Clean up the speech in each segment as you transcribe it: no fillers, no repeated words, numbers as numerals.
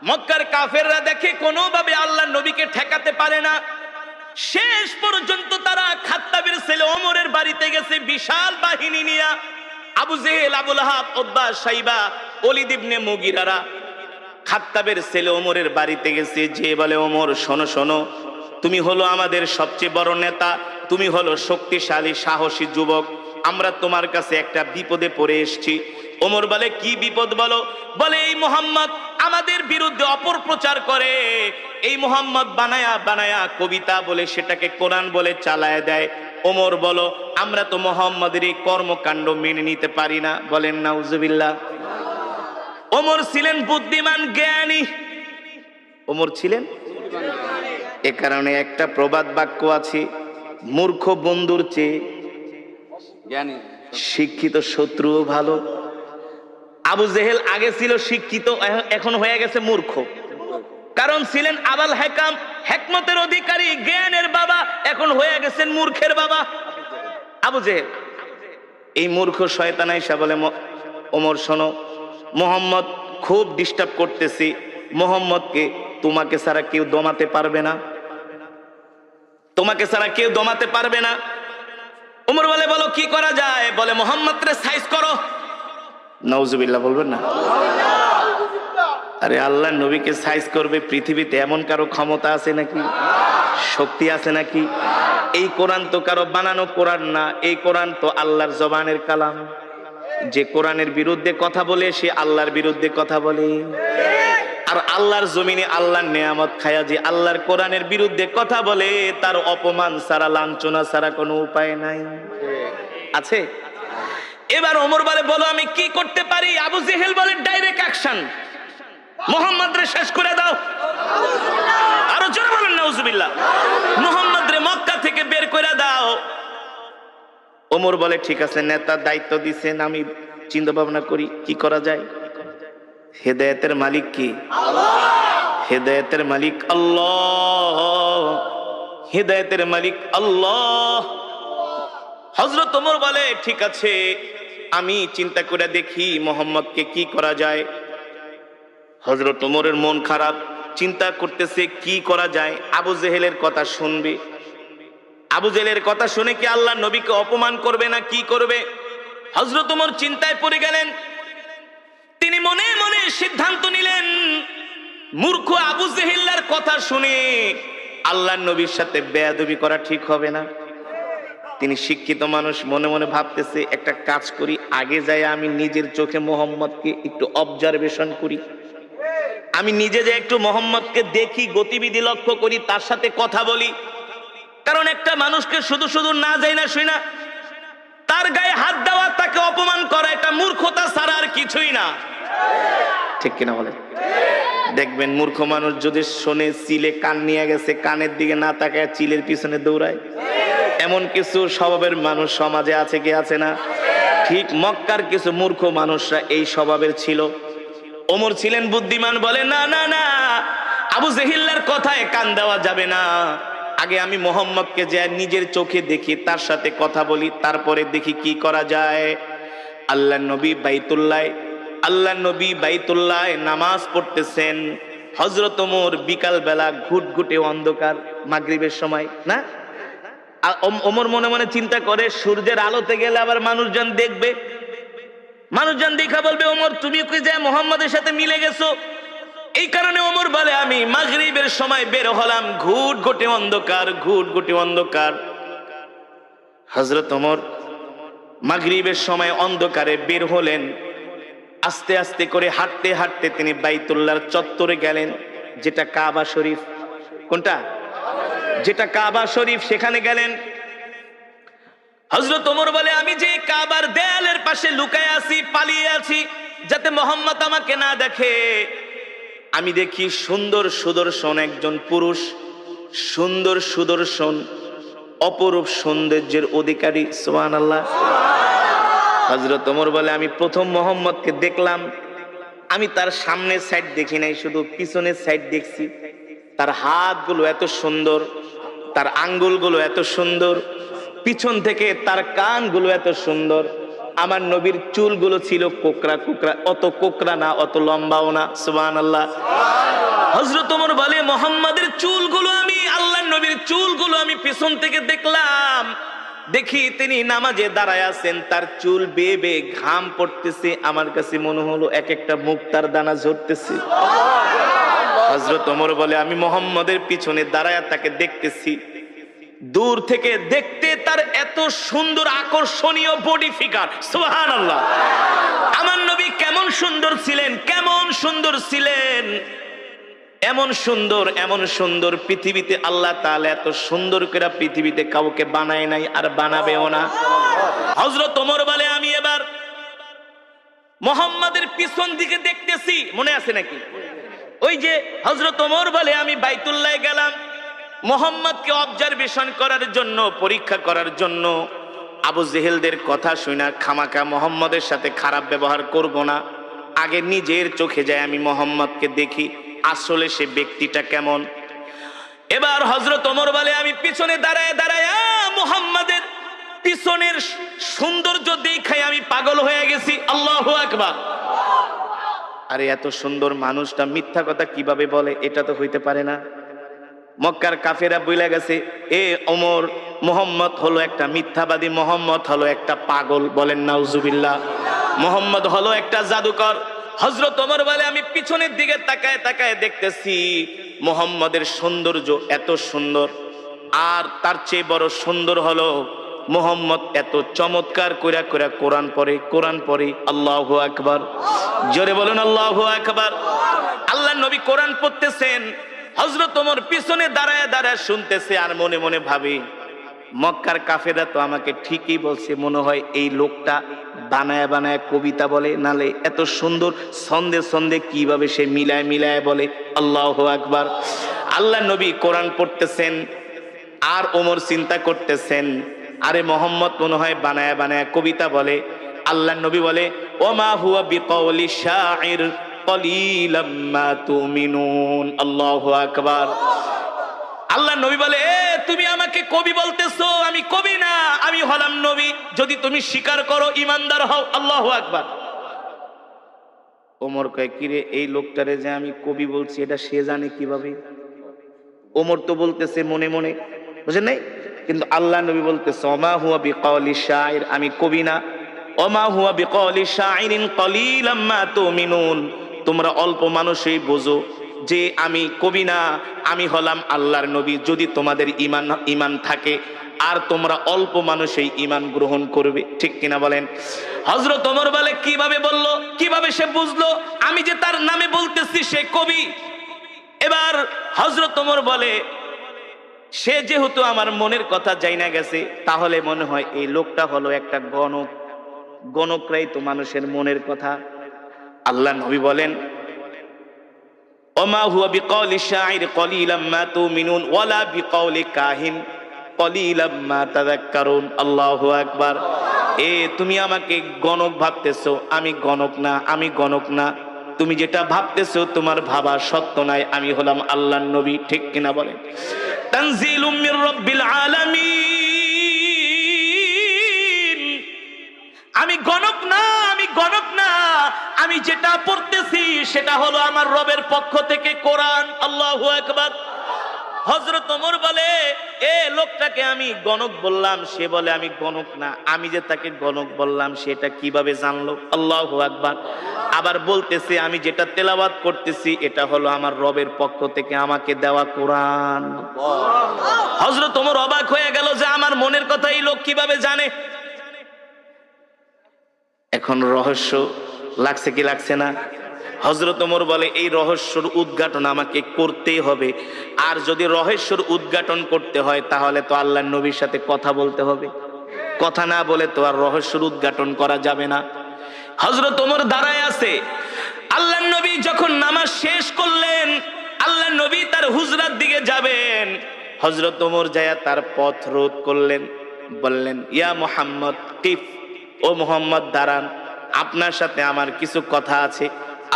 মক্কার কাফেররা দেখে কোনোভাবে আল্লাহর নবীকে ঠেকাতে পারে না। শেষ পর্যন্ত তারা খাত্তাবের ছেলে ওমরের বাড়িতে গেছে বিশাল বাহিনী নিয়ে। আবু জেহেল, আবু লাহাব, উতবা, শাইবা, ওলীদ ইবনে মুগীরারা খাত্তাবের ছেলে ওমরের বাড়িতে গেছে। যে বলে, ওমর শোনো শোনো, তুমি হলো আমাদের সবচেয়ে বড় নেতা, তুমি হলো শক্তিশালী সাহসী যুবক, আমরা তোমার কাছে একটা বিপদে পড়ে এসেছি। ওমর বলে, কি বিপদ বলো? বলে, এই মুহাম্মদ আমাদের বিরুদ্ধে অপপ্রচার করে, এই মুহাম্মদ বানায়া বানায়া কবিতা বলে সেটাকে কোরআন বলে চালায় দেয়। ওমর বলো, আমরা তো মুহাম্মদের এই কর্মকাণ্ড মেনে নিতে পারি না। বলেন নাউজুবিল্লাহ। ওমর ছিলেন বুদ্ধিমান, জ্ঞানী। ওমর ছিলেন, এ কারণে একটা প্রবাদ বাক্য আছে, মূর্খ বন্ধুর চেয়ে জ্ঞানী শিক্ষিত শত্রুও ভালো। আবু জেহেল আগে ছিল শিক্ষিত, এখন হয়ে গেছে মূর্খ। কারণ ছিলেন আবাল হেকাম, হেকমতের অধিকারী, জ্ঞানের বাবা, এখন হয়ে গেছেন মূর্খের বাবা আবু জেহেল। এই মূর্খ শয়তান আয়েশা বলে, ওমর শোনো, মুহাম্মদ খুব ডিস্টার্ব করতেছি, মুহাম্মদকে তোমাকে ছাড়া কেউ দমাতে পারবে না, তোমাকে ছাড়া কেউ দমাতে পারবে না। ওমর বলে, বলো কি করা যায়? বলে, মুহাম্মদকে সাইজ করো। নাউজুবিল্লাহ বলবেন না? আরে আল্লাহ নবীকে সাইজ করবে পৃথিবীতে এমন কারো ক্ষমতা আছে নাকি? শক্তি আছে নাকি? এই কোরআন তো কারো বানানো কোরআন না, এই কোরআন তো আল্লাহর জবানের কালাম। যে কোরআনের বিরুদ্ধে কথা বলে সে আল্লাহর বিরুদ্ধে কথা বলে। আর আল্লাহর জমিনে আল্লাহর নেয়ামত খায়া যে আল্লাহর কোরআনের বিরুদ্ধে কথা বলে, তার অপমান ছাড়া, লাঞ্ছনা ছাড়া কোনো উপায় নাই। আছে? এবার ওমর বলে, বলো আমি কি করতে পারি? আবু জেহেল বলে, ডাইরেক্ট অ্যাকশন, মুহাম্মদরে শেষ করে দাও। আরো জোরে বলেন নাউজুবিল্লাহ। মুহাম্মদরে মক্কা থেকে বের করে দাও। ওমর বলে, ঠিক আছে, নেতার দায়িত্ব দিছেন, আমি চিন্তা ভাবনা করি কি করা যায়। হেদায়েতের মালিক কি? হেদায়েতের মালিক আল্লাহ, হেদায়েতের মালিক আল্লাহ। হযরত ওমর বলে, ঠিক আছে, আমি চিন্তা করে দেখি মুহাম্মদকে কি করা যায়। হযরত ওমরের মন খারাপ, চিন্তা করতেছে কি করা যায়। আবু জেহেলের কথা শুনবে, আবু জেহেলের কথা শুনে কি আল্লাহ নবীকে অপমান করবে না কি করবে? হযরত ওমর চিন্তায় পড়ে গেলেন। তিনি মনে মনে সিদ্ধান্ত নিলেন, মূর্খ আবু জেহেলের কথা শুনে আল্লাহ নবীর সাথে বেয়াদবি করা ঠিক হবে না। তিনি শিক্ষিত মানুষ, মনে মনে ভাবতেছে, একটা কাজ করি, আগে যাই আমি নিজের চোখে মোহাম্মদকে একটু অবজারভেশন করি, আমি নিজে যে একটু মোহাম্মদকে দেখি, গতিবিধি লক্ষ্য করি, তার সাথে কথা বলি। কারণ একটা মানুষকে শুধু শুধু না যাই না শুই না তার গায়ে হাত দেওয়া, তাকে অপমান করা, এটা মূর্খতা ছাড়া আর কিছুই না। ঠিক কিনা বলেন? দেখবেন মূর্খ মানুষ যদি শোনে চিলে কান নিয়ে গেছে, কানের দিকে না তাকায় চিলের পিছনে দৌড়ায়। এমন কিছু স্বভাবের মানুষ সমাজে আছে কি আছে না? ঠিক মক্কার কিছু মূর্খ মানুষরা এই স্বভাবের ছিল। ওমর ছিলেন বুদ্ধিমান, বলে, না না না, আবু জেহেলের কথায় কান দেওয়া যাবে না। আগে আমি মুহাম্মদকে যে নিজের চোখে দেখি, তার সাথে কথা বলি, তারপরে দেখি কি করা যায়। আল্লাহ নবী বাইতুল্লাহ নামাজ পড়তেছেন। হযরত ওমর বিকাল বেলা ঘুটঘুটে অন্ধকার, মাগরিবের সময় না, ওমর মনে মনে চিন্তা করে, সূর্যের আলোতে গেলে আবার মানুষজন দেখবে, মানুষজন দেখা বলবে, ওমর তুমি কি যে মুহাম্মদের সাথে মিলে গেছো। এই কারণে ওমর বলে, আমি মাগরিবের সময় বের হলাম, ঘুটঘুটে অন্ধকার, ঘুটঘুটে অন্ধকার। হযরত ওমর মাগরিবের সময় অন্ধকারে বের হলেন। আস্তে আস্তে করে হাঁটতে হাঁটতে তিনি বাইতুল্লাহর চত্বরে গেলেন, যেটা কাবা শরীফ। কোনটা? যেটা কাবা শরীফ, সেখানে গেলেন। হযরত ওমর বলে, আমি যে কাবার দেয়ালের পাশে লুকায় আছি, পালিয়ে আছি, যাতে মুহাম্মদ আমাকে না দেখে। আমি দেখি সুন্দর সুদর্শন একজন পুরুষ, সুন্দর সুদর্শন, অপরূপ সৌন্দর্যের অধিকারী। সুবহানাল্লাহ। হযরত ওমর বলে, আমি প্রথম মুহাম্মদকে দেখলাম, আমি তার সামনের সাইড দেখি নাই, শুধু পিছনের সাইড দেখছি। তার হাতগুলো এত সুন্দর, তার আঙ্গুলগুলো এত সুন্দর, পিছন থেকে তার কানগুলো এত সুন্দর। আমার নবীর চুলগুলো ছিল কোকড়া কোকড়া, অত কোকড়া না, অত লম্বাও না। সুবহানাল্লাহ। হযরত ওমর বলে মুহাম্মাদের চুলগুলো আমি আল্লাহর নবীর চুলগুলো আমি পিছন থেকে দেখলাম, দেখি তিনি নামাজে দাঁড়ায় আছেন, তার চুল বেয়ে বেয়ে ঘাম পড়তেছে, আমার কাছে মনে হলো এক একটা মুক্তার দানা ঝরতেছে। হযরত ওমর বলে আমি মুহাম্মাদের পিছনে দাঁড়ায় তাকে দেখতেছি, দূর থেকে দেখতে তার এত সুন্দর আকর্ষণীয় বডি ফিগার, সুবহানাল্লাহ। আমার নবী কেমন সুন্দর ছিলেন, কেমন সুন্দর ছিলেন, এমন সুন্দর, এমন সুন্দর পৃথিবীতে আল্লাহ তাআলা এত সুন্দর করে পৃথিবীতে কাউকে বানায় নাই, আর বানাবেও না। হযরত ওমর বলে আমি এবার মুহাম্মাদের পিছন দিকে দেখতেছি, মনে আছে নাকি? ওই যে হযরত ওমর বলে আমি বাইতুল্লাহ গেলাম মুহাম্মদকে অবজারভেশন করার জন্য, পরীক্ষা করার জন্য। আবু জেহেলদের কথা শুনে খামাকা মুহাম্মদের সাথে খারাপ ব্যবহার করব না, আগে নিজের চোখে যায় আমি মুহাম্মদকে দেখি আসলে সে ব্যক্তিটা কেমন। এবার হযরত ওমর বলে আমি পিছনে দাঁড়ায় দাঁড়ায় মুহাম্মাদের পিছনের সৌন্দর্য দেখাই আমি পাগল হয়ে গেছি। আল্লাহু আকবার। আরে এত সুন্দর মানুষটা মিথ্যা কথা কিভাবে বলে, এটা তো হইতে পারে না। মক্কার কাফেরা বইলা গেছে এ ওমর, মুহাম্মদ হলো একটা মিথ্যাবাদী, মুহাম্মদ হলো একটা পাগল, বলেন নাউজুবিল্লাহ। মুহাম্মদ হলো একটা জাদুকর। হযরত ওমর বলে আমি পিছনের দিকে তাকায় তাকায় দেখতেছি মুহাম্মদের সৌন্দর্য এত সুন্দর, আর তার চেয়ে বড় সুন্দর হলো মুহাম্মদ এত চমৎকার কইরা কইরা কোরআন পড়ে, কোরআন পড়ে। আল্লাহু আকবার, জোরে বলুন আল্লাহু আকবার। আল্লাহর নবী কোরআন পড়তেছেন, হযরত ওমর পিছনে দাঁড়ায় দাঁড়ায় শুনতেছে, আর মনে মনে ভাবে মক্কার কাফেররা তো আমাকে ঠিকই বলছে, মনে হয় এই লোকটা বানায় বানায় কবিতা বলে, নালে এত সুন্দর ছন্দে ছন্দে কিভাবে সে মিলায় মিলায় বলে। আল্লাহু আকবার। আল্লাহ নবী কোরআন পড়তেছেন, আর ওমর চিন্তা করতেছেন আরে মুহাম্মদ মনে হয় বানায় বানায় কবিতা বলে। আল্লাহ নবী বলে ওমা হুয়া বিকাউলি শাইর কলিলাম মা তুমিনুন। আল্লাহু আকবার। আল্লাহ নবী বলে এ তুমি আমাকে কবি বলতেছো, আমি কবি না, আমি হলাম নবী, যদি তুমি স্বীকার করো ইমানদার হও। আল্লাহু আকবার। ওমর কয় কিরে এই লোকটারে যে আমি কবি বলছি এটা সে জানে কিভাবে? ওমর তো বলতেছে মনে মনে, বুঝেন নাই? কিন্তু আল্লাহ নবী বলতেছে ওমা হুয়া বিকাউলি শাইর, আমি কবি না। ওমা হুয়া বিকাউলি শাইরিন কলিলাম মা তুমিনুন, তোমরা অল্প মানুষই বোঝো যে আমি কবি না, আমি হলাম আল্লাহর নবী, যদি তোমাদের ঈমান থাকে, আর তোমরা অল্প মানুষই ঈমান গ্রহণ করবে। ঠিক কিনা বলেন? হযরত ওমর বলে কিভাবে বললো, কিভাবে সে বুঝলো আমি যে তার নামে বলতেছি সে কবি? এবার হযরত ওমর বলে সে যেহেতু আমার মনের কথা জানা গেছে, তাহলে মনে হয় এই লোকটা হলো একটা গণক, গণকরাই তো মানুষের মনের কথা। আল্লাহ নবী বলেন ওমা হুয়া বিকাউলি শাইর কলিলাম মা তুমিনুন ওয়ালা বিকাউলি কাহিন কলিলাম মা তাযাক্কারুন। আল্লাহু আকবার। এ তুমি আমাকে গণক ভাবতেছো, আমি গণক না, আমি গণক না। তুমি যেটা ভাবতেছো তোমার ভাবা সত্য নাই, আমি হলাম আল্লাহর নবী। ঠিক কিনা বলেন? তানজিলুম মির রাব্বিল আলামিন। আমি গণক না, আমি গণক না, আমি যেটা পড়তেছি সেটা হলো আমার রবের পক্ষ থেকে কোরআন। আল্লাহু আকবার। হযরত ওমর বলে এ লোকটাকে আমি গণক বললাম, সে বলে আমি গণক না, আমি যে তাকে গণক বললাম সেটা কিভাবে জানলো? আল্লাহু আকবার। আবার বলতেছে আমি যেটা তেলাওয়াত করতেছি এটা হলো আমার রবের পক্ষ থেকে আমাকে দেওয়া কোরআন। হযরত ওমর অবাক হয়ে গেল যে আমার মনের কথা এই লোক কিভাবে জানে। এখন রহস্য লাগছে কি লাগছে না? হযরত ওমর বলে এই রহস্যর উদ্ঘাটন আমাকে করতেই হবে, আর যদি রহস্যর উদ্ঘাটন করতে হয় তাহলে তো আল্লাহর নবীর সাথে কথা বলতে হবে, কথা না বলে তো আর রহস্যর উদ্ঘাটন করা যাবে না। হযরত ওমর দাঁড়ায় আছে, আল্লাহর নবী যখন নামাজ শেষ করলেন, আল্লাহর নবী তার হুজরার দিকে যাবেন, হযরত ওমর যায় তার পথ রোধ করলেন, বললেন ইয়া মুহাম্মদ কিফ, ও মুহাম্মদ দাঁড়ান, আপনার সাথে আমার কিছু কথা আছে।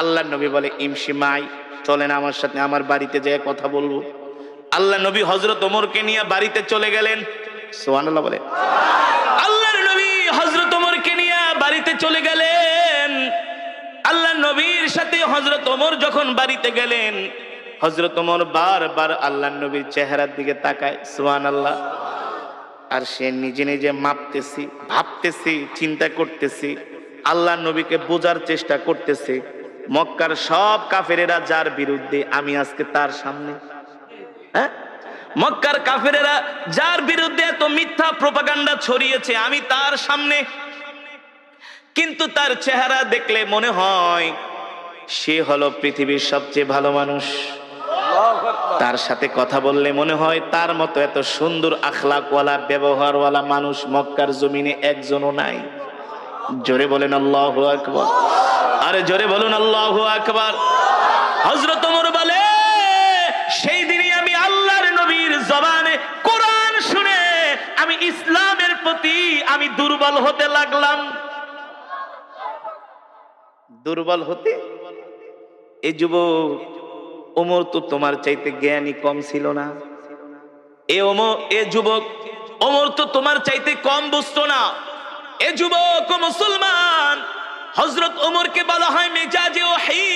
আল্লাহর নবী বলে ইমশি মাই, চলেন আমার সাথে, আমার বাড়িতে যেয়ে কথা বলবো। আল্লাহর নবী হযরত ওমরকে নিয়ে বাড়িতে চলে গেলেন। সুবহানাল্লাহ বলে। আল্লাহর নবী হযরত ওমরকে নিয়ে বাড়িতে চলে গেলেন। আল্লাহর নবীর সাথে হযরত ওমর যখন বাড়িতে গেলেন, হযরত ওমর বারবার আল্লাহর নবীর চেহারার দিকে তাকায়, সুবহানাল্লাহ। আর সে নিজে নিজে মাপতেছি, ভাবতেছি, চিন্তা করতেছি, আল্লাহর নবীকে বোঝার চেষ্টা করতেছে। মক্কার সব কাফেরেরা যার বিরুদ্ধে, আমি আজকে তার সামনে। হ্যাঁ, মক্কার কাফেরেরা যার বিরুদ্ধে এত মিথ্যা প্রোপাগান্ডা ছড়িয়েছে, আমি তার সামনে। কিন্তু তার চেহারা দেখলে মনে হয় সে হলো পৃথিবীর সবচেয়ে ভালো মানুষ। তার সাথে কথা বললে মনে হয় তার মতো এত সুন্দর আখলাকওয়ালা, ব্যবহারওয়ালা মানুষ মক্কার জমিনে একজনও নাই। জোরে বলেন আল্লাহু আকবার। আরে জোরে বলুন আল্লাহু আকবার। হযরত ওমর বলে, সেই দিনই আমি আল্লাহর নবীর জবানে কোরআন শুনে আমি ইসলামের প্রতি আমি দুর্বল হতে লাগলাম। দুর্বল হতে? এই যুবক, ওমর তো তোমার চাইতে জ্ঞানী কম ছিল না। এ যুবক, ওমর তো তোমার চাইতে কম বুঝতো না। এ যুবক ও মুসলমান, হযরত ওমরকে বলা হয় মেজাজে ওহী।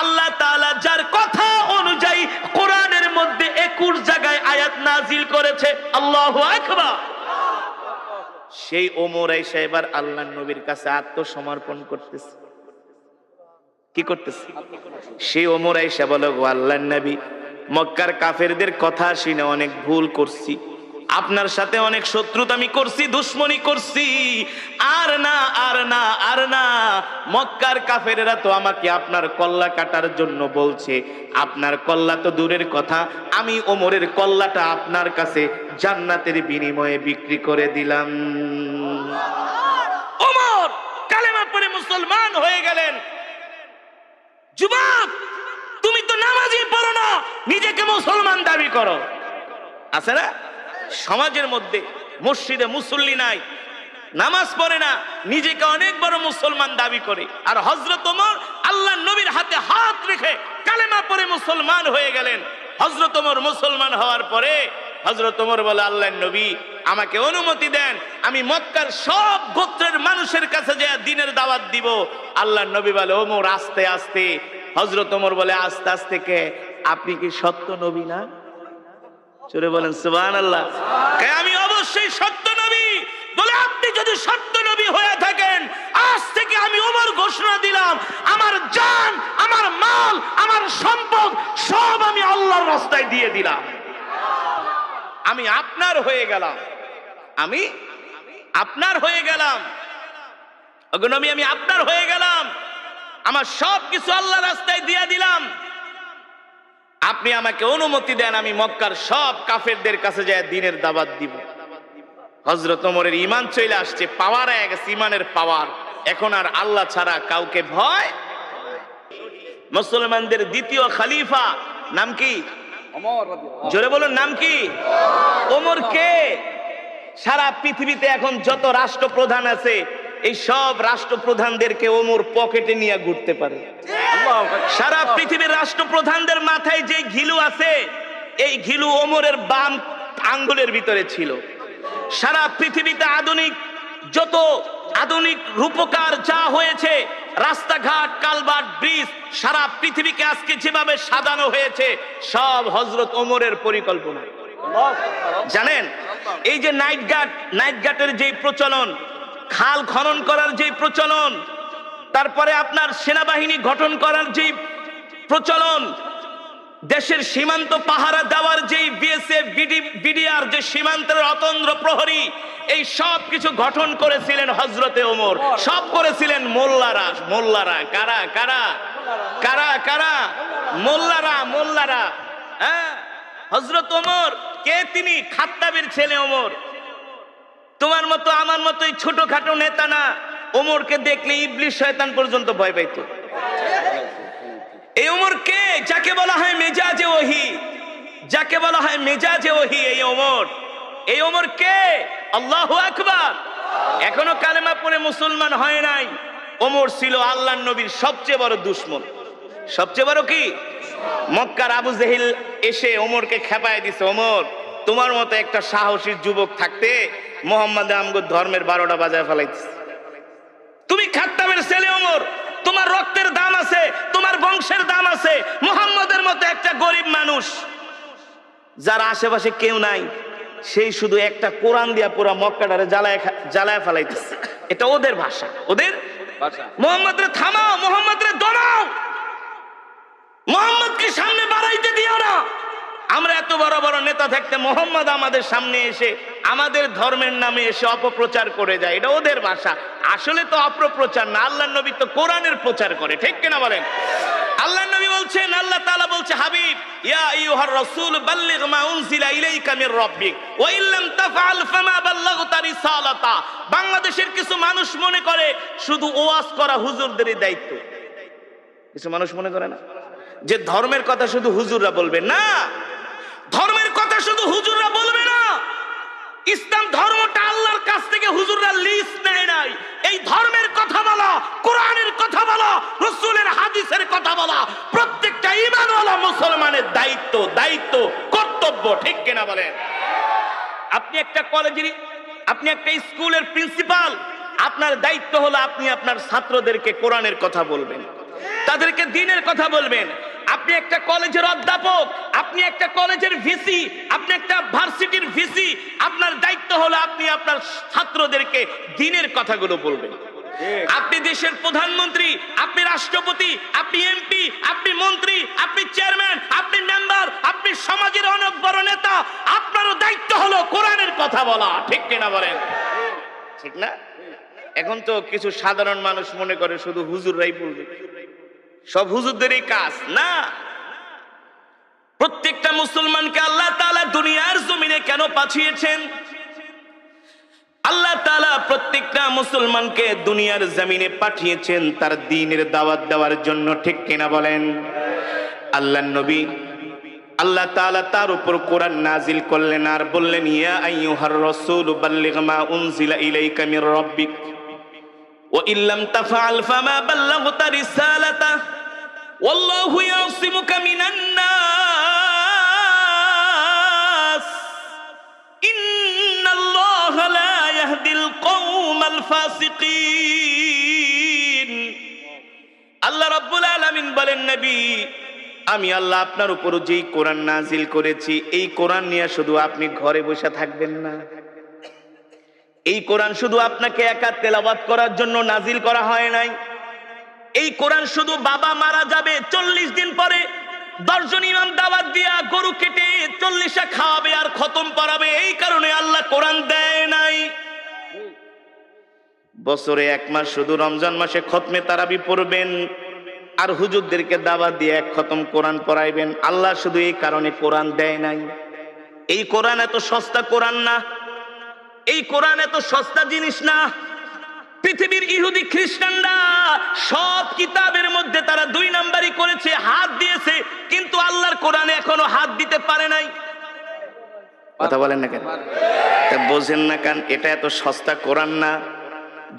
আল্লাহ তাআলা যার কথা অনুযায়ী কোরআনের মধ্যে 21 জায়গায় আয়াত নাজিল করেছে। আল্লাহু আকবার। সেই ওমর আয়েশা এবার আল্লাহর নবীর কাছে আত্মসমর্পণ করতেছে। কি করতেছে? সেই ওমর আয়েশা বলে, গো আল্লাহর নবী, মক্কার কাফেরদের কথা শুনে অনেক ভুল করছি, আপনার সাথে অনেক শত্রুতামি করছি, দুশ্মনী করছি। আর না, আর না, আর না। মক্কার কাফেরেরা তো আমাকে আপনার কল্লা কাটার জন্য বলছে। আপনার কল্লা তো দূরের কথা, আমি ওমরের কল্লাটা আপনার কাছে জান্নাতের বিনিময়ে বিক্রি করে দিলাম। ওমর কালেমা পড়ে মুসলমান হয়ে গেলেন। যুবক, তুমি তো নামাজই পড়ো না, নিজেকে মুসলমান দাবি করো। আছে না সমাজের মধ্যে? মসজিদে মুসল্লি নাই, নামাজ পড়ে না, নিজেকে অনেক বড় মুসলমান দাবি করে। আর হযরত ওমর আল্লাহর নবীর হাতে হাত রেখে কালেমা পড়ে মুসলমান হয়ে গেলেন। হযরত ওমর মুসলমান হওয়ার পরে হযরত ওমর বলে, আল্লাহর নবী, আমাকে অনুমতি দেন, আমি মক্কার সব গোত্রের মানুষের কাছে যে দ্বীনের দাওয়াত দিব। আল্লাহর নবী বলে, ওমর আস্তে আস্তে। হযরত ওমর বলে, আস্তে আস্তে কে? আপনি কি সত্য নবী না? চলে বলেন সুবহানাল্লাহ। আমি অবশ্যই সত্য নবী। বলে, আপনি যদি সত্য নবী হয়ে থাকেন, আজ থেকে আমি ওমর ঘোষণা দিলাম, আমার জান, আমার মাল, আমার সম্পদ সব আমি আল্লাহর রাস্তায় দিয়ে দিলাম। আমি আপনার হয়ে গেলাম, আমি আপনার হয়ে গেলাম। ওগো নবী, আমি আপনার হয়ে গেলাম, আমার সব কিছু আল্লাহর রাস্তায় দিয়ে দিলাম। আপনি আমাকে অনুমতি দেন, আমি মক্কার সব কাফেরদের কাছে যায় দ্বীনের দাওয়াত দিব। হযরত ওমরের ঈমান চলে আসছে, পাওয়ার হয়ে গেছে, ঈমানের পাওয়ার। এখন আর আল্লাহ ছাড়া কাউকে ভয়। মুসলমানদের দ্বিতীয় খলিফা নাম কি? জোরে বলুন, নাম কি? ওমর কে? সারা পৃথিবীতে এখন যত রাষ্ট্রপ্রধান আছে, এই সব রাষ্ট্রপ্রধানদেরকে ওমর পকেটে নিয়ে ঘুরতে পারে। সারা পৃথিবীর রাষ্ট্রপ্রধানদের মাথায় যে ঘিলু আছে, এই ঘিলু ওমরের বাম আঙ্গুলের ভিতরে ছিল। সারা পৃথিবীতে যত আধুনিক রূপকার যা হয়েছে, রাস্তাঘাট, কালভার্ট, ব্রিজ, সারা পৃথিবীকে আজকে যেভাবে সাজানো হয়েছে, সব হযরত ওমরের পরিকল্পনা। জানেন, এই যে নাইট গাটের যে প্রচলন, খাল খনন করার যে প্রচলন, তারপরে আপনার সেনাবাহিনী গঠন করার যে প্রচলন, দেশের সীমান্ত পাহারা দেওয়ার যে বিএসএফ, বিডিআর, যে সীমান্তের অতন্দ্র প্রহরী, এই সব কিছু গঠন করেছিলেন হযরতে ওমর। সব করেছিলেন মোল্লারা। কারা কারা কারা কারা? মোল্লারা। হ্যাঁ, হযরত ওমর কে? তিনি খাত্তাবের ছেলে ওমর। তোমার মতো আমার মতোই ছোটখাটো নেতা না। ওমরকে দেখলে ইবলিস শয়তান পর্যন্ত ভয় পাইতো। এই ওমর কে? যাকে বলা হয় মেজাজে ওহী, যাকে বলা হয় মেজাজে ওহী, এই ওমর কে? আল্লাহু আকবার। এখনো কালেমা পড়ে মুসলমান হয় নাই। ওমর ছিল আল্লাহর নবীর সবচেয়ে বড় দুশমন। সবচেয়ে বড় কি? মক্কার আবু জেহেল এসে ওমরকে খেপায় দিছে, ওমর, তোমার মতো একটা সাহসী যুবক থাকতে মুহাম্মদ আমগো ধর্মের 12টা বাজায় ফেলাইতেছে। তুমি খাত্তাবের ছেলে ওমর, তোমার রক্তের দাম আছে, তোমার বংশের দাম আছে। মুহাম্মদ গরিব মানুষ, যার আশেপাশে কেউ নাই, সেই শুধু একটা কোরআন দিয়া পুরা মক্কাটারে জ্বালায় ফেলাইতেছে। এটা ওদের ভাষা, ওদের বাসা। মোহাম্মদ রে থামাও, মোহাম্মদ রে দমাও, মোহাম্মদকে সামনে বাড়াইতে দিও না। আমরা এত বড় বড় নেতা থাকতে মোহাম্মদ আমাদের সামনে এসে আমাদের ধর্মের নামে এসে অপপ্রচার করে যায়, এটা ওদের ভাষা। আসলে তো অপপ্রচার না, আল্লাহর নবী তো কোরআনের প্রচার করে, ঠিক কিনা বলেন? আল্লাহর নবী বলছেন, আল্লাহ তাআলা বলছে, হাবিব ইয়া আইয়ুহার রাসূল বাল্লিগ মা উনজিলা ইলাইকা মির রাব্বিক ওয়া ইল্লাম তাফআল ফামা বাল্লাগতা রিসালাতা। বাংলাদেশের কিছু মানুষ মনে করে শুধু ওয়াজ করা হুজুরদেরই দায়িত্ব। কিছু মানুষ মনে করে না যে ধর্মের কথা শুধু হুজুররা বলবে, না, ধর্মের কথা শুধু হুজুররা বলবে না। ইসলাম ধর্মটা আল্লাহর কাছ থেকে হুজুররা লিস্ট নেয় নাই। এই ধর্মের কথা বলা, কোরআনের কথা বলা, রাসূলের হাদিসের কথা বলা প্রত্যেকটা ঈমানওয়ালা মুসলমানের দায়িত্ব, দায়িত্ব, কর্তব্য, ঠিক কিনা বলেন? আপনি একটা কলেজের, আপনি একটা স্কুলের প্রিন্সিপাল, আপনার দায়িত্ব হলো আপনি আপনার ছাত্রদেরকে কোরআনের কথা বলবেন, তাদেরকে দ্বীনের কথা বলবেন। আপনি একটা কলেজের অধ্যাপক, আপনি একটা কলেজের ভিসি, আপনি একটা ভার্সিটির ভিসি, আপনার দায়িত্ব হলো আপনি আপনার ছাত্রদেরকে দ্বীনের কথাগুলো বলবেন। আপনি দেশের প্রধানমন্ত্রী, আপনি রাষ্ট্রপতি, আপনি এমপি, আপনি মন্ত্রী, আপনি চেয়ারম্যান, আপনি মেম্বার, আপনি সমাজের অনেক বড় নেতা, আপনারও দায়িত্ব হলো কোরআনের কথা বলা, ঠিক কিনা বলেন? ঠিক না? এখন তো কিছু সাধারণ মানুষ মনে করে শুধু হুজুররাই বলবে, সব হুজুরদেরই কাজ। না, প্রত্যেকটা মুসলমানকে আল্লাহ তাআলা দুনিয়ার জমিনে কেন পাঠিয়েছেন? আল্লাহ তাআলা প্রত্যেকটা মুসলমানকে দুনিয়ার জমিনে পাঠিয়েছেন তার দ্বীনের দাওয়াত দেওয়ার জন্য, ঠিক কিনা বলেন? আল্লাহর নবী, আল্লাহ তাআলা তার উপর কোরআন নাজিল করলেন আর বললেন, ইয়া আইয়ুহার রাসূল বাল্লিগ মা উনজিলা ইলাইকা মির রাব্বিক ওয়া ইল্লাম তাফআল ফামা বাল্লাগতা রিসালাতা ওয়াল্লাহু ইয়াসিমুকা মিনান নাস ইন্নাল্লাহা লা ইয়াহদিল কওমাল ফাসিকিন। আল্লাহ রাব্বুল আলামিন বলেন, নবী, আমি আল্লাহ আপনার উপর যেই কোরআন নাজিল করেছি, এই কোরআন নিয়ে শুধু আপনি ঘরে বসে থাকবেন না। এই কোরআন শুধু আপনাকে একা তেলাওয়াত করার জন্য নাজিল করা হয় নাই। এই কোরআন শুধু বাবা মারা যাবে 40 দিন পরে 10 জন ইমাম দাওয়াত দিয়া গরু কেটে 40টা খাওয়াবে আর খতম পড়াবে, এই কারণে আল্লাহ কোরআন দেয় নাই। বছরে 1 মাস শুধু রমজান মাসে খতমে তারাবি পড়বেন আর হুজুরদেরকে দাওয়াত দিয়ে 1 খতম কোরআন পড়াইবেন। আল্লাহ শুধু এই কারণে কোরআন দেয় নাই। এই কোরআন এত সস্তা কোরআন না, এই কোরআন এত সস্তা জিনিস না। পৃথিবীর ইহুদি খ্রিস্টানরা সব কিতাবের মধ্যে তারা 2 নাম্বারই করেছে, হাত দিয়েছে, কিন্তু আল্লাহর কোরআনে এখনো হাত দিতে পারে নাই। কথা বলেন না কেন? তা বোঝেন না কেন? এটা এত সস্তা কোরআন না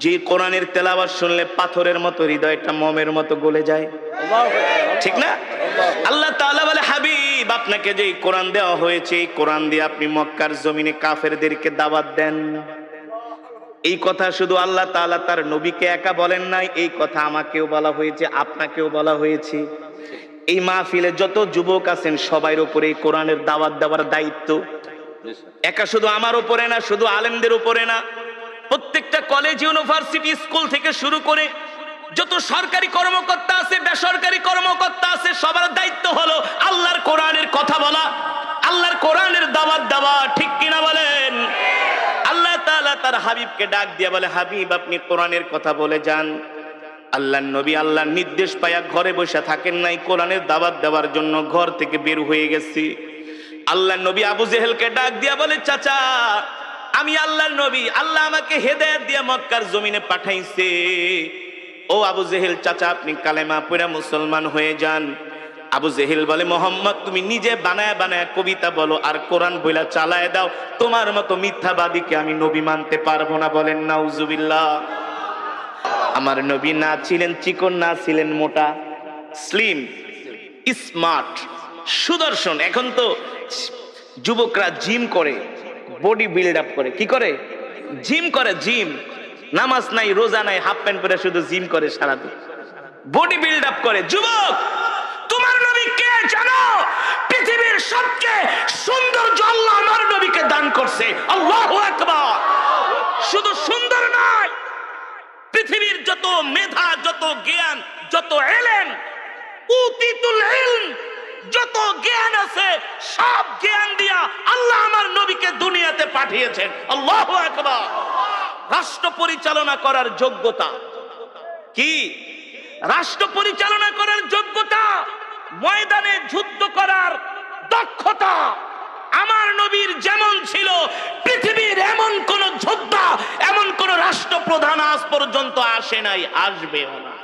যে কোরআনের তেলাওয়াত শুনলে পাথরের মতো হৃদয়টা মোমের মতো গলে যায়, ঠিক না? আল্লাহ তাআলা বলে, হাবিব, আপনাকে যে কোরআন দেওয়া হয়েছে, এই কোরআন দিয়ে আপনি মক্কার জমিনে কাফেরদেরকে দাওয়াত দেন। এই কথা শুধু আল্লাহ তাআলা তার নবীকে একা বলেন নাই, এই কথা আমাকেও বলা হয়েছে, আপনাকেও বলা হয়েছে। এই মাহফিলে যত যুবক আছেন সবার উপরে এই কোরআনের দাওয়াত দেওয়ার দায়িত্ব একা শুধু আমার উপরে না, শুধু আলেমদের উপরে না, প্রত্যেকটা কলেজ, ইউনিভার্সিটি, স্কুল থেকে শুরু করে যত সরকারি কর্মকর্তা আছে, বেসরকারি কর্মকর্তা আছে, সবার দায়িত্ব হলো আল্লাহর কোরআনের কথা বলা, আল্লাহর কোরআনের দাওয়াত দেওয়া, ঠিক কিনা বলেন? আল্লাহ তাআলা তার হাবিবকে ডাক দিয়ে বলে, হাবিব, আপনি কোরআনের কথা বলে যান। আল্লাহর নবী আল্লাহর নির্দেশ পায়া ঘরে বসে থাকেন নাই, কোরআনের দাওয়াত দেওয়ার জন্য ঘর থেকে বের হয়ে গেছি। আল্লাহর নবী আবু জেহেলকে ডাক দিয়া বলে, চাচা, আমি আল্লাহর নবী, আল্লাহ আমাকে হেদায়েত দিয়ে মক্কার জমিনে পাঠাইছে। ও আবু জেহেল, চাচা, আপনি কালেমা পড়ে মুসলমান হয়ে যান। আবু জেহেল বলে, মোহাম্মদ, তুমি নিজে বানায় বানায় কবিতা বলো আর কোরআন বইলা চালায় দাও, তোমার মতো মিথ্যাবাদীকে আমি নবী মানতে পারবো না। বলেন নাউজুবিল্লাহ। আমার নবী না ছিলেন চিকন, না ছিলেন মোটা, স্লিম, স্মার্ট, সুদর্শন। এখন তো যুবকরা জিম করে, বডি বিল্ড আপ করে। কি করে? জিম করে। জিম, নামাজ নাই, রোজা নাই, হাফ প্যান্ট পরে শুধু জিম করে সারাদিন, বডি বিল্ড আপ করে। যুবক, তোমার নবী কে জানো? করছে। আল্লাহু আকবার। শুধু সুন্দর নয়, পৃথিবীর যত মেধা, যত জ্ঞান, যত ইলম, উতিতুল ইলম, যত জ্ঞান আছে সব জ্ঞান দিয়া আল্লাহ আমার নবীকে দুনিয়াতে পাঠিয়েছেন। আল্লাহু আকবার। রাষ্ট্র পরিচালনা করার যোগ্যতা কি? রাষ্ট্র পরিচালনা করার যোগ্যতা, ময়দানে যুদ্ধ করার দক্ষতা আমার নবীর যেমন ছিল, পৃথিবীর এমন কোন যোদ্ধা, এমন কোন রাষ্ট্রপ্রধান আজ পর্যন্ত আসে নাই, আসবেও না।